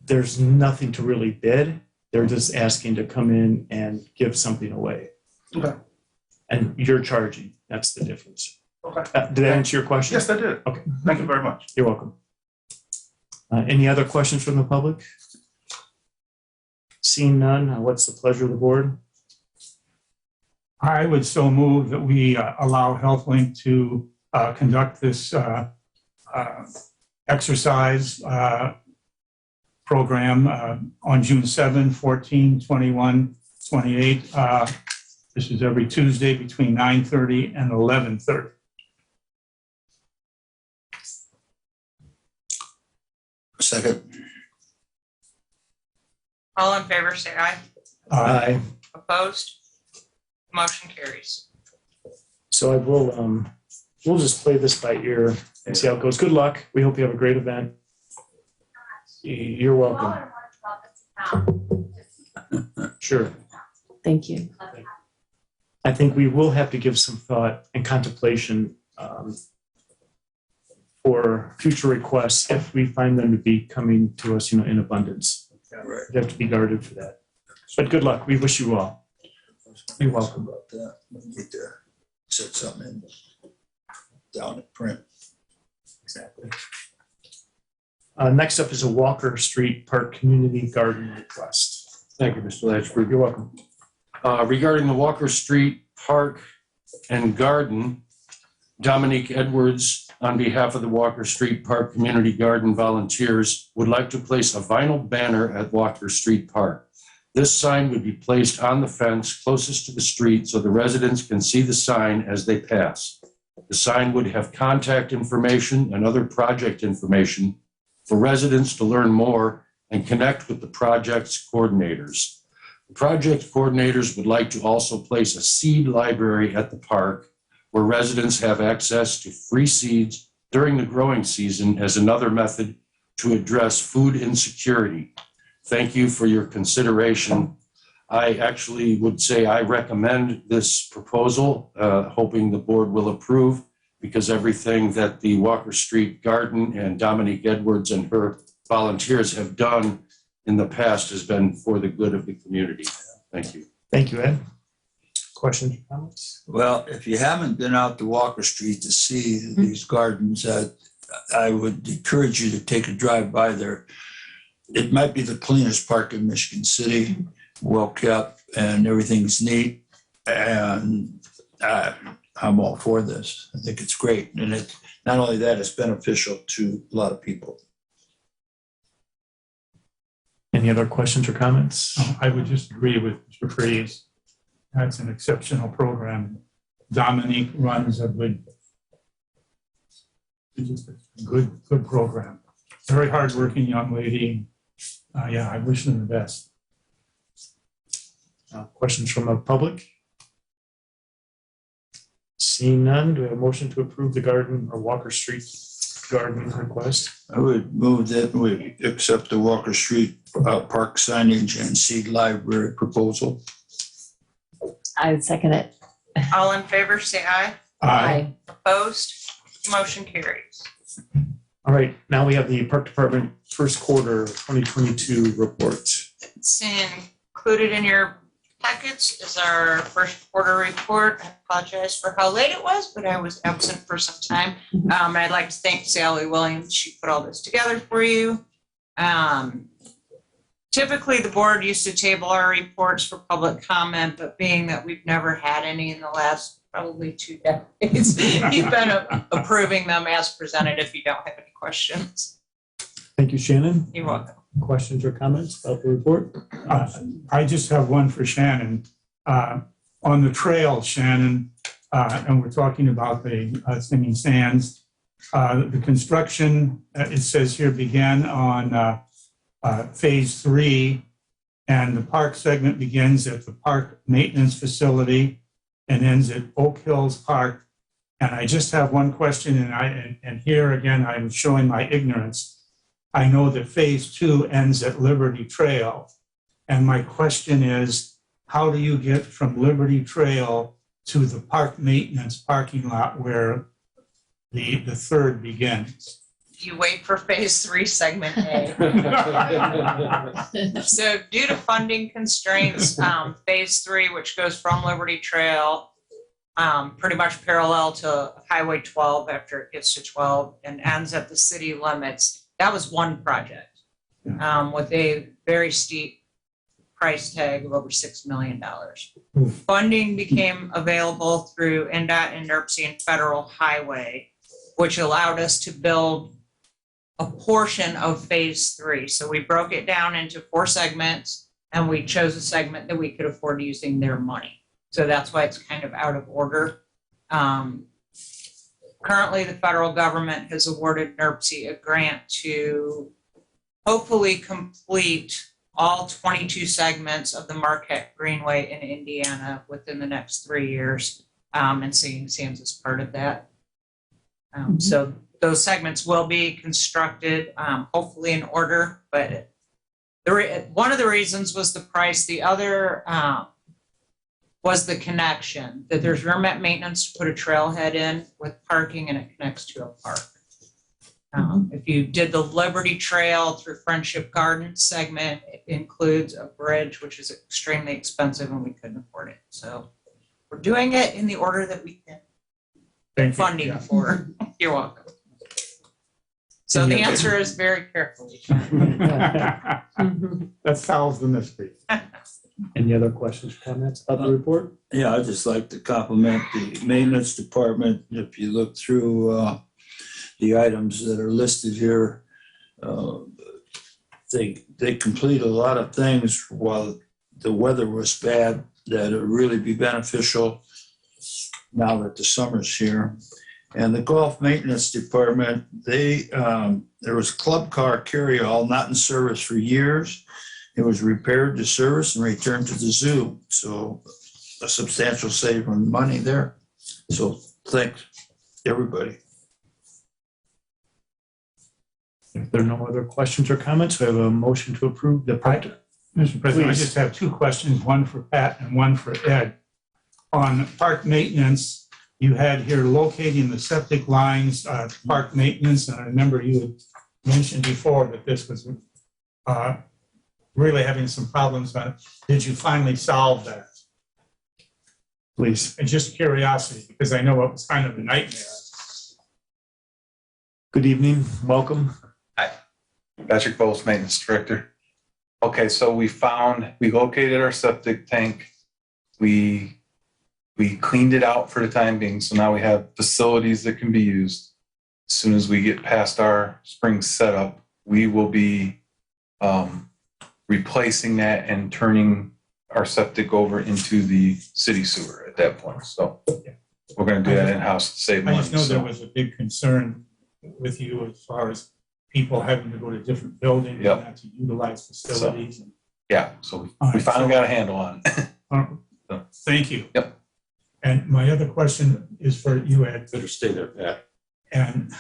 there's nothing to really bid. They're just asking to come in and give something away. Okay. And you're charging. That's the difference. Okay. Did that answer your question? Yes, I did. Okay. Thank you very much. You're welcome. Any other questions from the public? Seeing none, what's the pleasure of the board? I would so move that we allow HealthLink to conduct this exercise program on June 7, 14, 21, 28. This is every Tuesday between 9:30 and 11:30. Second. All in favor, say aye. Aye. Opposed? Motion carries. So I will, we'll just play this by ear and see how it goes. Good luck. We hope you have a great event. You're welcome. Sure. Thank you. I think we will have to give some thought and contemplation for future requests if we find them to be coming to us, in abundance. Right. We have to be guarded for that. But good luck. We wish you well. You're welcome. About that. We need to set something in down at print. Exactly. Next up is a Walker Street Park Community Garden request. Thank you, Mr. Latchford. You're welcome. Regarding the Walker Street Park and Garden, Dominique Edwards, on behalf of the Walker Street Park Community Garden volunteers, would like to place a vinyl banner at Walker Street Park. This sign would be placed on the fence closest to the street so the residents can see the sign as they pass. The sign would have contact information and other project information for residents to learn more and connect with the project's coordinators. The project coordinators would like to also place a seed library at the park where residents have access to free seeds during the growing season as another method to address food insecurity. Thank you for your consideration. I actually would say I recommend this proposal, hoping the board will approve, because everything that the Walker Street Garden and Dominique Edwards and her volunteers have done in the past has been for the good of the community. Thank you. Thank you, Ed. Questions or comments? Well, if you haven't been out to Walker Street to see these gardens, I would encourage you to take a drive by there. It might be the cleanest park in Michigan City, well kept, and everything's neat. And I'm all for this. I think it's great. And it, not only that, it's beneficial to a lot of people. Any other questions or comments? I would just agree with Mr. Freeze. That's an exceptional program. Dominique runs a good program. Very hardworking young lady. Yeah, I wish them the best. Questions from the public? Seeing none, do we have a motion to approve the garden or Walker Street garden request? I would move that we accept the Walker Street park signage and seed library proposal. I would second it. All in favor, say aye. Aye. Opposed? Motion carries. All right, now we have the Park Department first quarter 2022 report. It's included in your packets is our first quarter report. I apologize for how late it was, but I was absent for some time. I'd like to thank Sally Williams. She put all this together for you. Typically, the board used to table our reports for public comment, but being that we've never had any in the last probably 2 decades, you've been approving them as presented if you don't have any questions. Thank you, Shannon. You're welcome. Questions or comments about the report? I just have one for Shannon. On the trail, Shannon, and we're talking about the Singing Sands. The construction, it says here, began on phase 3, and the park segment begins at the park maintenance facility and ends at Oak Hills Park. And I just have one question, and here again, I'm showing my ignorance. I know that phase 2 ends at Liberty Trail. And my question is, how do you get from Liberty Trail to the park maintenance parking lot where the third begins? You wait for phase 3, segment A. So due to funding constraints, phase 3, which goes from Liberty Trail, pretty much parallel to Highway 12 after it gets to 12 and ends at the city limits. That was one project with a very steep price tag of over $6 million. Funding became available through NDOT and NERC and Federal Highway, which allowed us to build a portion of phase 3. So we broke it down into 4 segments, and we chose a segment that we could afford using their money. So that's why it's kind of out of order. Currently, the federal government has awarded NERC a grant to hopefully complete all 22 segments of the Marquette Greenway in Indiana within the next 3 years. And Singing Sands is part of that. So those segments will be constructed, hopefully in order, but one of the reasons was the price. The other was the connection, that there's RMET maintenance to put a trailhead in with parking, and it connects to a park. If you did the Liberty Trail through Friendship Gardens segment, it includes a bridge, which is extremely expensive, and we couldn't afford it. So we're doing it in the order that we can get funding for. You're welcome. So the answer is very carefully. That solves the mystery. Any other questions, comments of the report? Yeah, I'd just like to compliment the maintenance department. If you look through the items that are listed here, they complete a lot of things while the weather was bad that would really be beneficial now that the summer's here. And the golf maintenance department, there was club car carryall not in service for years. It was repaired to service and returned to the zoo. So a substantial saving of money there. So thanks, everybody. If there are no other questions or comments, we have a motion to approve the project. Mr. President, Please. I just have 2 questions, one for Pat and one for Ed. On park maintenance, you had here locating the septic lines, park maintenance, and I remember you had mentioned before that this was really having some problems on it. Did you finally solve that? Please. And just curiosity, because I know it was kind of a nightmare. Good evening, welcome. Patrick Bowles, Maintenance Director. Okay, so we located our septic tank. We cleaned it out for the time being, so now we have facilities that can be used. As soon as we get past our spring setup, we will be replacing that and turning our septic over into the city sewer at that point. So we're going to do that in-house to save money. I just know there was a big concern with you as far as people having to go to different buildings Yep. and not to utilize facilities. Yeah, so All we right, finally so- got a handle on it. Thank you. Yep. And my other question is for you, Ed. Better stay there, Pat. And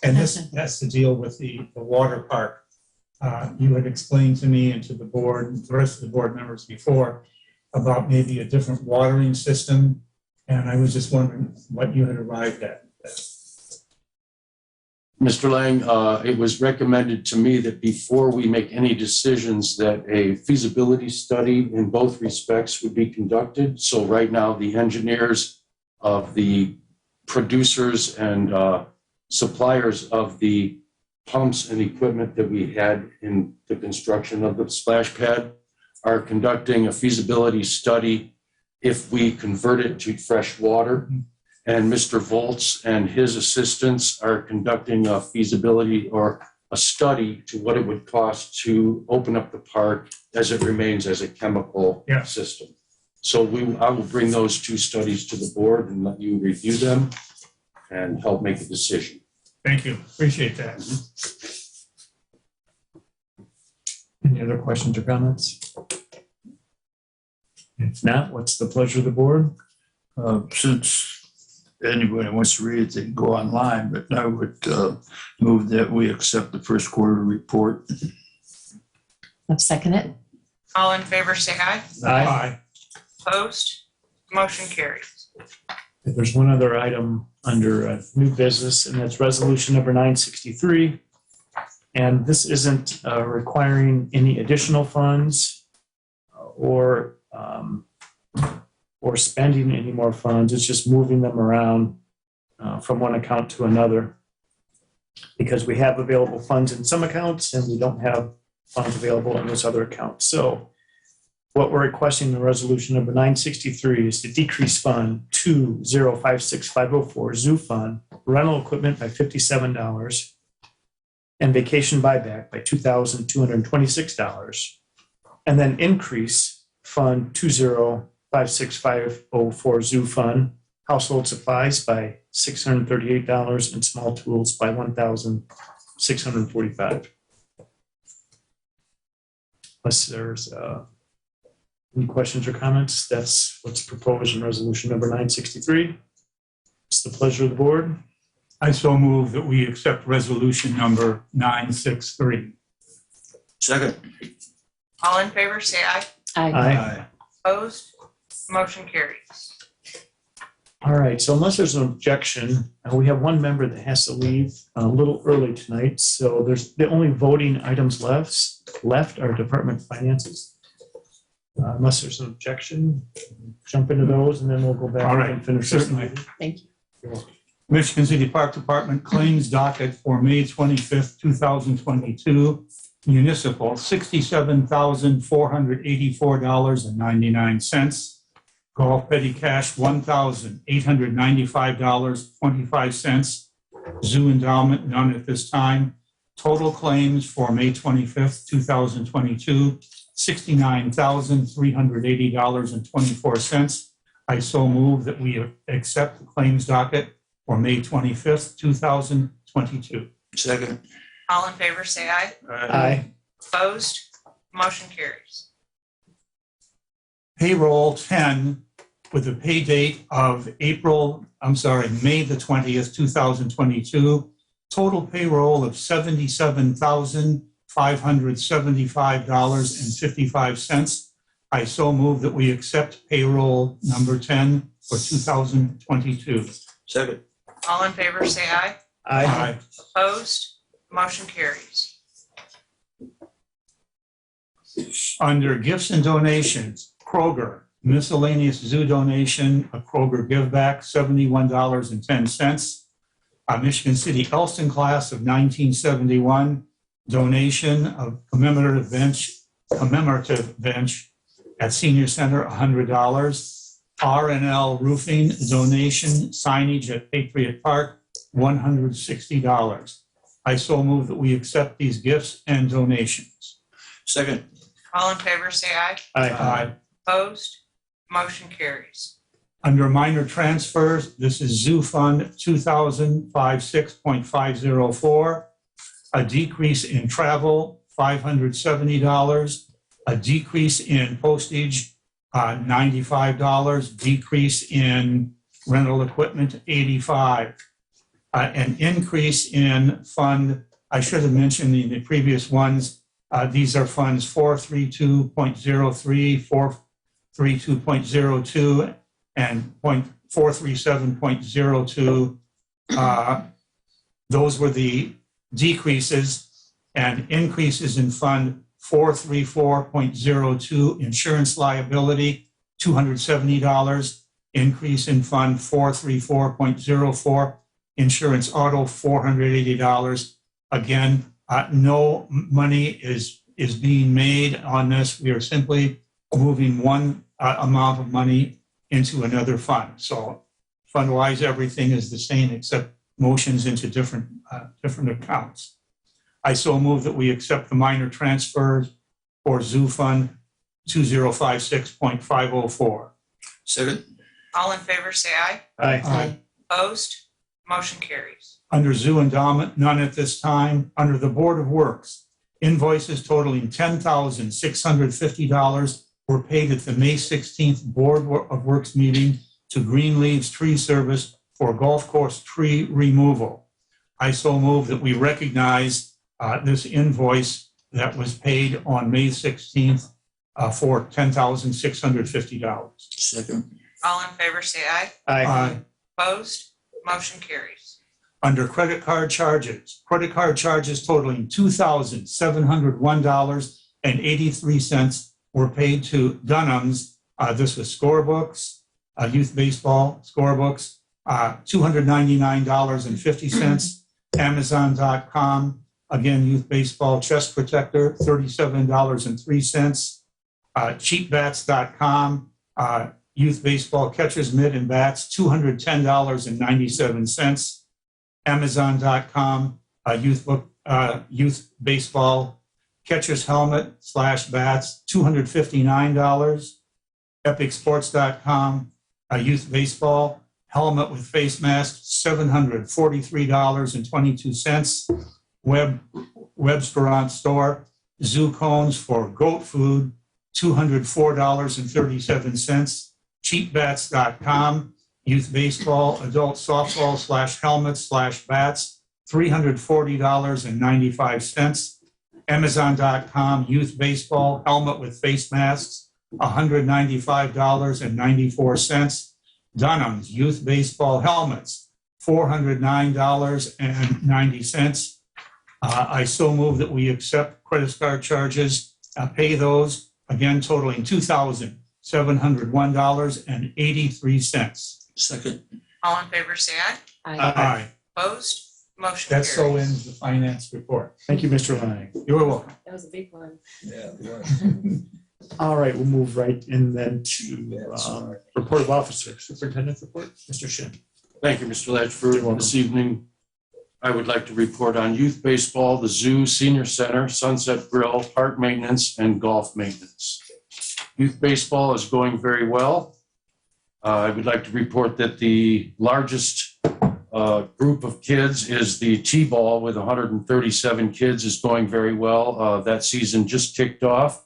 and this has to deal with the water park. You had explained to me and to the board, and the rest of the board members before, about maybe a different watering system. And I was just wondering what you had arrived at. Mr. Lang, it was recommended to me that before we make any decisions that a feasibility study in both respects would be conducted. So right now, the engineers of the producers and suppliers of the pumps and equipment that we had in the construction of the splash pad are conducting a feasibility study if we convert it to fresh water. And Mr. Volz and his assistants are conducting a feasibility or a study to what it would cost to open up the park as it remains as a chemical system. So I will bring those 2 studies to the board and let you review them and help make a decision. Thank you. Appreciate that. Any other questions or comments? If not, what's the pleasure of the board? Since anybody wants to read it, they can go online, but I would move that we accept the first quarter report. I'll second it. All in favor, say aye. Aye. Opposed? Motion carries. There's one other item under new business, and that's resolution number 963. And this isn't requiring any additional funds or spending any more funds. It's just moving them around from one account to another, because we have available funds in some accounts and we don't have funds available in those other accounts. So what we're requesting in resolution number 963 is to decrease fund 2056504 zoo fund rental equipment by $57 and vacation buyback by $2,226, and then increase fund 2056504 zoo fund household supplies by $638 and small tools by $1,645. Unless there's any questions or comments, that's what's proposed in resolution number 963. It's the pleasure of the board. I so move that we accept resolution number 963. Second. All in favor, say aye. Aye. Opposed? Motion carries. All right, so unless there's an objection, we have one member that has to leave a little early tonight. So there's the only voting items left are department finances. Unless there's an objection, jump into those and then we'll go back All right, and finish this certainly. meeting. Thank you. You're welcome. Michigan City Park Department claims docket for May 25th, 2022, municipal, $67,484.99. Golf petty cash, $1,895.25. Zoo endowment, none at this time. Total claims for May 25th, 2022, $69,380.24. I so move that we accept the claims docket for May 25th, 2022. Second. All in favor, say aye. Aye. Opposed? Motion carries. Payroll 10 with the pay date of May the 20th, 2022. Total payroll of $77,575.55. I so move that we accept payroll number 10 for 2022. Second. All in favor, say aye. Aye. Opposed? Motion carries. Under gifts and donations, Kroger, miscellaneous zoo donation, a Kroger give back, $71.10. Michigan City Elston class of 1971, donation of commemorative bench at Senior Center, $100. R&L Roofing donation, signage at Patriot Park, $160. I so move that we accept these gifts and donations. Second. All in favor, say aye. Aye. Opposed? Motion carries. Under minor transfers, this is Zoo Fund 2056.504, a decrease in travel, $570, a decrease in postage, $95, decrease in rental equipment, $85, an increase in fund, I should have mentioned in the previous ones, these are funds 432.03, 432.02, and 437.02. Those were the decreases, and increases in fund 434.02, insurance liability, $270. Increase in fund 434.04, insurance auto, $480. Again, no money is being made on this. We are simply moving one amount of money into another fund. So fund-wise, everything is the same except motions into different accounts. I so move that we accept the minor transfers for Zoo Fund 2056.504. Second. All in favor, say aye. Aye. Opposed? Motion carries. Under Zoo Endowment, none at this time. Under the Board of Works, invoices totaling $10,650 were paid at the May 16th Board of Works meeting to Greenleaves Tree Service for golf course tree removal. I so move that we recognize this invoice that was paid on May 16th for $10,650. Second. All in favor, say aye. Aye. Opposed? Motion carries. Under credit card charges totaling $2,701.83 were paid to Dunham's. This was scorebooks, youth baseball scorebooks, $299.50. Amazon.com, again, youth baseball chest protector, $37.03. Cheapbats.com, youth baseball catcher's mitt and bats, $210.97. Amazon.com, youth baseball catcher's helmet / bats, $259. EpicSports.com, youth baseball helmet with face mask, $743.22. Webstaurant store, zoo cones for goat food, $204.37. Cheapbats.com, youth baseball, adult softball / helmets / bats, $340.95. Amazon.com, youth baseball helmet with face masks, $195.94. Dunham's youth baseball helmets, $409.90. I so move that we accept credit card charges, pay those, again totaling $2,701.83. Second. All in favor, say aye. Aye. Opposed? Motion That so carries. ends the finance report. Thank you, Mr. Lang. You're welcome. That was a big one. Yeah. All right, we'll move right in then to report of officer, superintendent's report, Mr. Shin. Thank you, Mr. You're Ledford. welcome. This evening, I would like to report on youth baseball, the zoo, senior center, Sunset Grill, park maintenance, and golf maintenance. Youth baseball is going very well. I would like to report that the largest group of kids is the T-ball with 137 kids is going very well. That season just kicked off.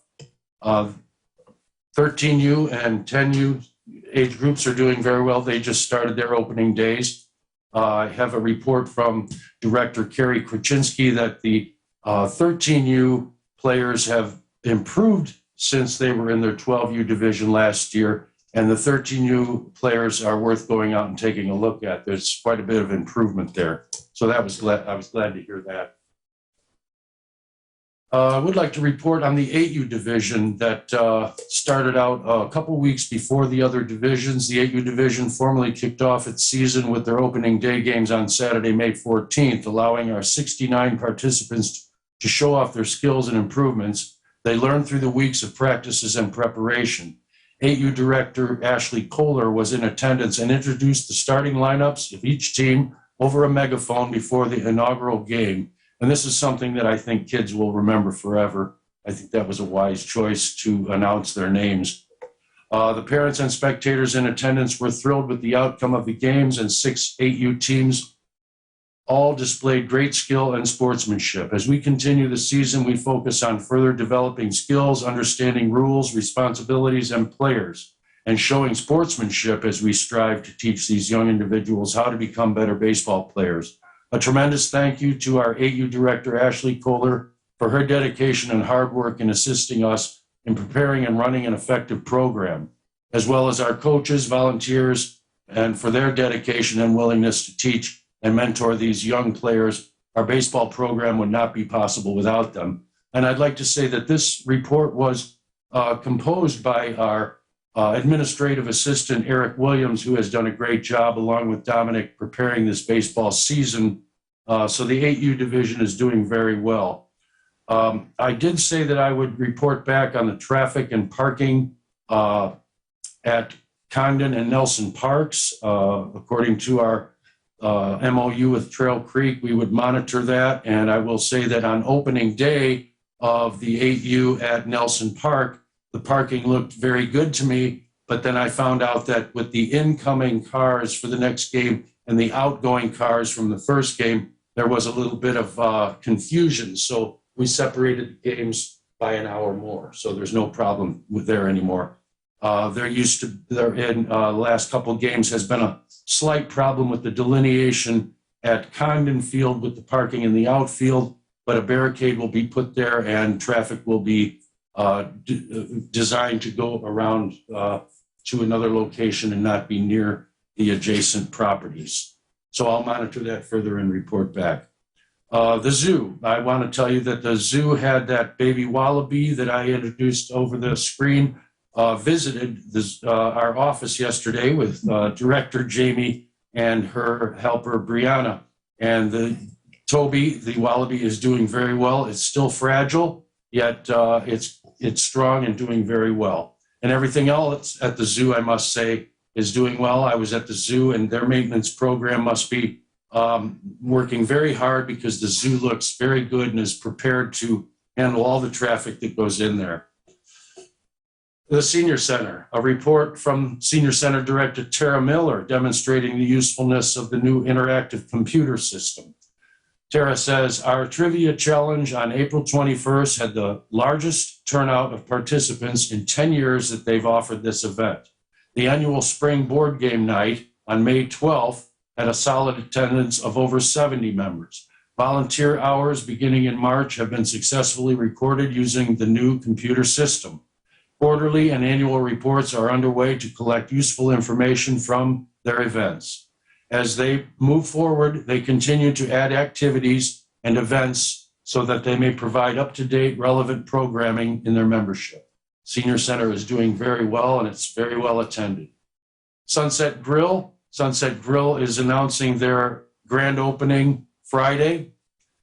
13U and 10U age groups are doing very well. They just started their opening days. I have a report from Director Kerry Kraczynski that the 13U players have improved since they were in their 12U division last year, and the 13U players are worth going out and taking a look at. There's quite a bit of improvement there. So I was glad to hear that. I would like to report on the 8U division that started out a couple weeks before the other divisions. The 8U division formally kicked off its season with their opening day games on Saturday, May 14th, allowing our 69 participants to show off their skills and improvements they learned through the weeks of practices and preparation. 8U Director Ashley Kohler was in attendance and introduced the starting lineups of each team over a megaphone before the inaugural game. And this is something that I think kids will remember forever. I think that was a wise choice to announce their names. The parents and spectators in attendance were thrilled with the outcome of the games, and 6 8U teams all displayed great skill and sportsmanship. As we continue the season, we focus on further developing skills, understanding rules, responsibilities, and players, and showing sportsmanship as we strive to teach these young individuals how to become better baseball players. A tremendous thank you to our 8U Director, Ashley Kohler, for her dedication and hard work in assisting us in preparing and running an effective program, as well as our coaches, volunteers, and for their dedication and willingness to teach and mentor these young players. Our baseball program would not be possible without them. And I'd like to say that this report was composed by our administrative assistant, Eric Williams, who has done a great job, along with Dominic, preparing this baseball season. So the 8U division is doing very well. I did say that I would report back on the traffic and parking at Condon and Nelson Parks. According to our MOU with Trail Creek, we would monitor that. And I will say that on opening day of the 8U at Nelson Park, the parking looked very good to me, but then I found out that with the incoming cars for the next game and the outgoing cars from the first game, there was a little bit of confusion. So we separated the games by an hour more. So there's no problem with there anymore. There in the last couple of games has been a slight problem with the delineation at Condon Field with the parking in the outfield, but a barricade will be put there and traffic will be designed to go around to another location and not be near the adjacent properties. So I'll monitor that further and report back. The zoo, I want to tell you that the zoo had that baby wallaby that I introduced over the screen, visited our office yesterday with Director Jamie and her helper Brianna. And the Toby, the wallaby, is doing very well. It's still fragile, yet it's strong and doing very well. And everything else at the zoo, I must say, is doing well. I was at the zoo, and their maintenance program must be working very hard because the zoo looks very good and is prepared to handle all the traffic that goes in there. The Senior Center, a report from Senior Center Director Tara Miller demonstrating the usefulness of the new interactive computer system. Tara says, our trivia challenge on April 21st had the largest turnout of participants in 10 years that they've offered this event. The annual spring board game night on May 12th had a solid attendance of over 70 members. Volunteer hours beginning in March have been successfully recorded using the new computer system. Quarterly and annual reports are underway to collect useful information from their events. As they move forward, they continue to add activities and events so that they may provide up-to-date, relevant programming in their membership. Senior Center is doing very well, and it's very well attended. Sunset Grill is announcing their grand opening Friday.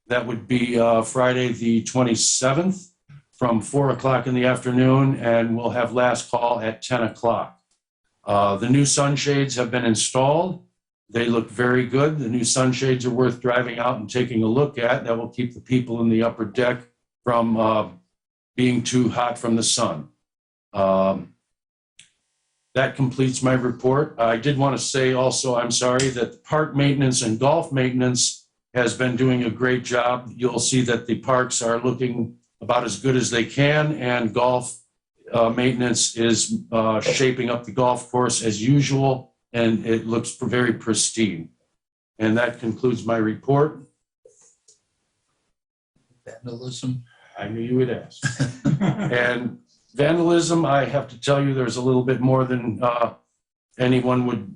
That would be Friday the 27th from 4 o'clock in the afternoon, and we'll have last call at 10 o'clock. The new sunshades have been installed. They look very good. The new sunshades are worth driving out and taking a look at. That will keep the people in the upper deck from being too hot from the sun. That completes my report. I did want to say also, I'm sorry, that park maintenance and golf maintenance has been doing a great job. You'll see that the parks are looking about as good as they can, and golf maintenance is shaping up the golf course as usual, and it looks very pristine. And that concludes my report. Vandalism. I knew you would ask. And vandalism, I have to tell you, there's a little bit more than anyone would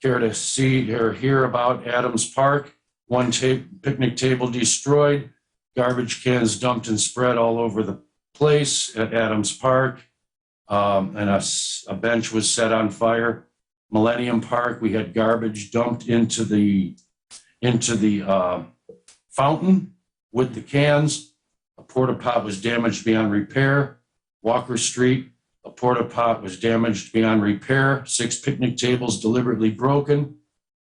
care to see or hear about. Adams Park, one picnic table destroyed, garbage cans dumped and spread all over the place at Adams Park, and a bench was set on fire. Millennium Park, we had garbage dumped into the fountain with the cans. A porta pot was damaged beyond repair. Walker Street, a porta pot was damaged beyond repair. 6 picnic tables deliberately broken.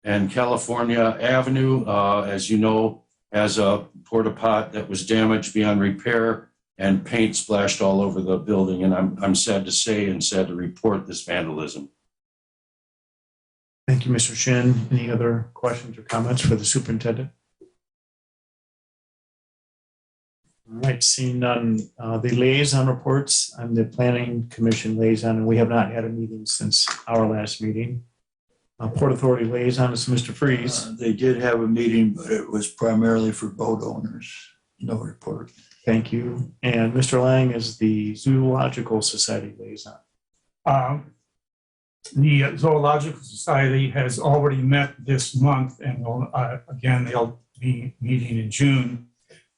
And California Avenue, as you know, has a porta pot that was damaged beyond repair and paint splashed all over the building. And I'm sad to say and sad to report this vandalism. Thank you, Mr. Shin. Any other questions or comments for the superintendent? All right, seeing none, the liaison reports. I'm the Planning Commission liaison, and we have not had a meeting since our last meeting. Port Authority liaison is Mr. Freeze. They did have a meeting, but it was primarily for boat owners. No report. Thank you. And Mr. Lang is the Zoological Society liaison. The Zoological Society has already met this month, and again, they'll be meeting in June.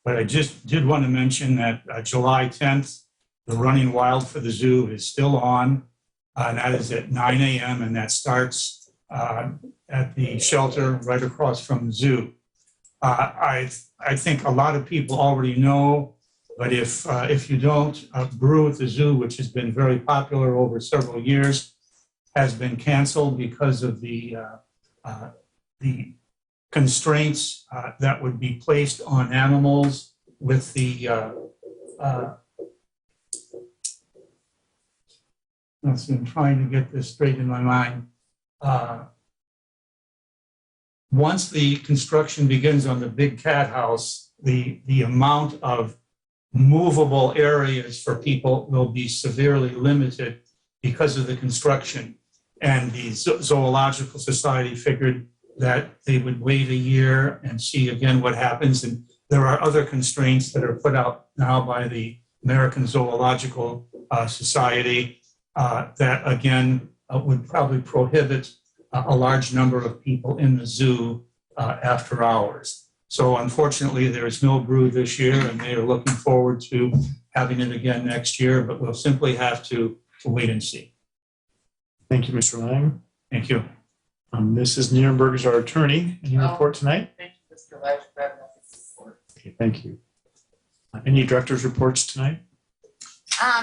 But I just did want to mention that July 10th, the Running Wild for the Zoo is still on. That is at 9 a.m. and that starts at the shelter right across from the zoo. I think a lot of people already know, but if you don't, Brew at the Zoo, which has been very popular over several years, has been canceled because of the constraints that would be placed on animals with the let's see, I'm trying to get this straight in my mind. Once the construction begins on the big cat house, the amount of movable areas for people will be severely limited because of the construction. And the Zoological Society figured that they would wait a year and see again what happens. And there are other constraints that are put out now by the American Zoological Society that again would probably prohibit a large number of people in the zoo after hours. So unfortunately, there is no Brew this year, and they are looking forward to having it again next year, but we'll simply have to wait and see. Thank you, Mr. Lang. Thank you. Mrs. Nierenberg is our attorney. Any report tonight? Thank you, Mr. Vice President. Thank you. Any director's reports tonight?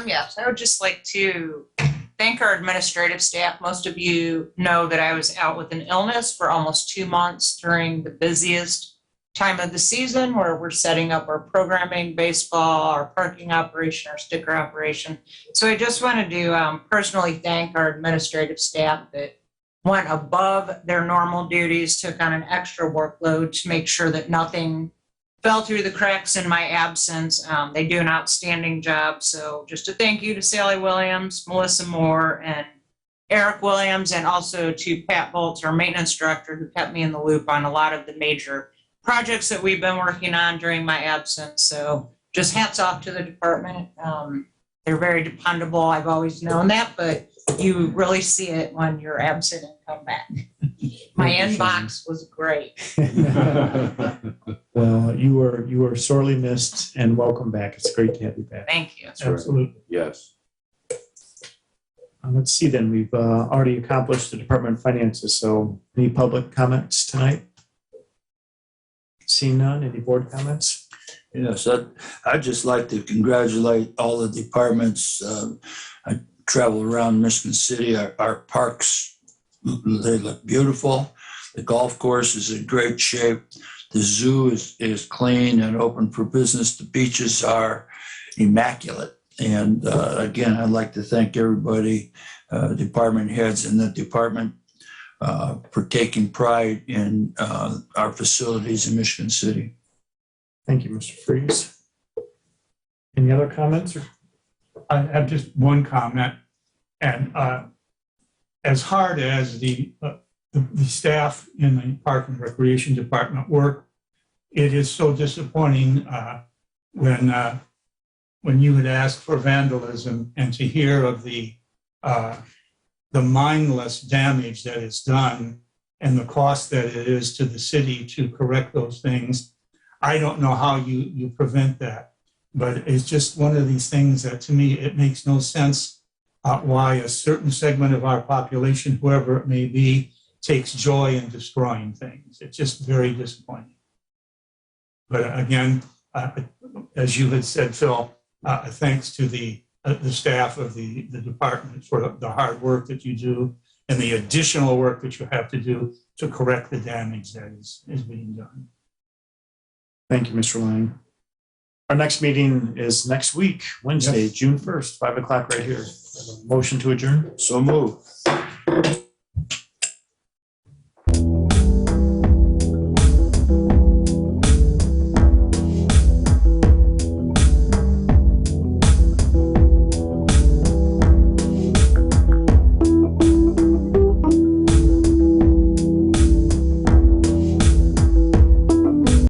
Yes, I would just like to thank our administrative staff. Most of you know that I was out with an illness for almost 2 months during the busiest time of the season where we're setting up our programming, baseball, our parking operation, our sticker operation. So I just wanted to personally thank our administrative staff that went above their normal duties, took on an extra workload to make sure that nothing fell through the cracks in my absence. They do an outstanding job. So just a thank you to Sally Williams, Melissa Moore, and Eric Williams, and also to Pat Bolts, our maintenance director, who kept me in the loop on a lot of the major projects that we've been working on during my absence. So just hats off to the department. They're very dependable. I've always known that, but you really see it when you're absent and come back. My inbox was great. Well, you were sorely missed and welcome back. It's great to have you back. Thank you. Absolutely. Yes. Let's see then, we've already accomplished the Department of Finances, so any public comments tonight? Seeing none, any board comments? Yes, I'd just like to congratulate all the departments. I travel around Michigan City. Our parks, they look beautiful. The golf course is in great shape. The zoo is clean and open for business. The beaches are immaculate. And again, I'd like to thank everybody, department heads in the department, for taking pride in our facilities in Michigan City. Thank you, Mr. Freeze. Any other comments? I have just one comment, and as hard as the staff in the Park and Recreation Department work, it is so disappointing when you had asked for vandalism and to hear of the mindless damage that is done and the cost that it is to the city to correct those things. I don't know how you prevent that, but it's just one of these things that to me, it makes no sense why a certain segment of our population, whoever it may be, takes joy in destroying things. It's just very disappointing. But again, as you had said, Phil, thanks to the staff of the department for the hard work that you do and the additional work that you have to do to correct the damage that is being done. Thank you, Mr. Lang. Our next meeting is next week, Wednesday, June 1st, 5 o'clock right here. Motion to adjourn? So move.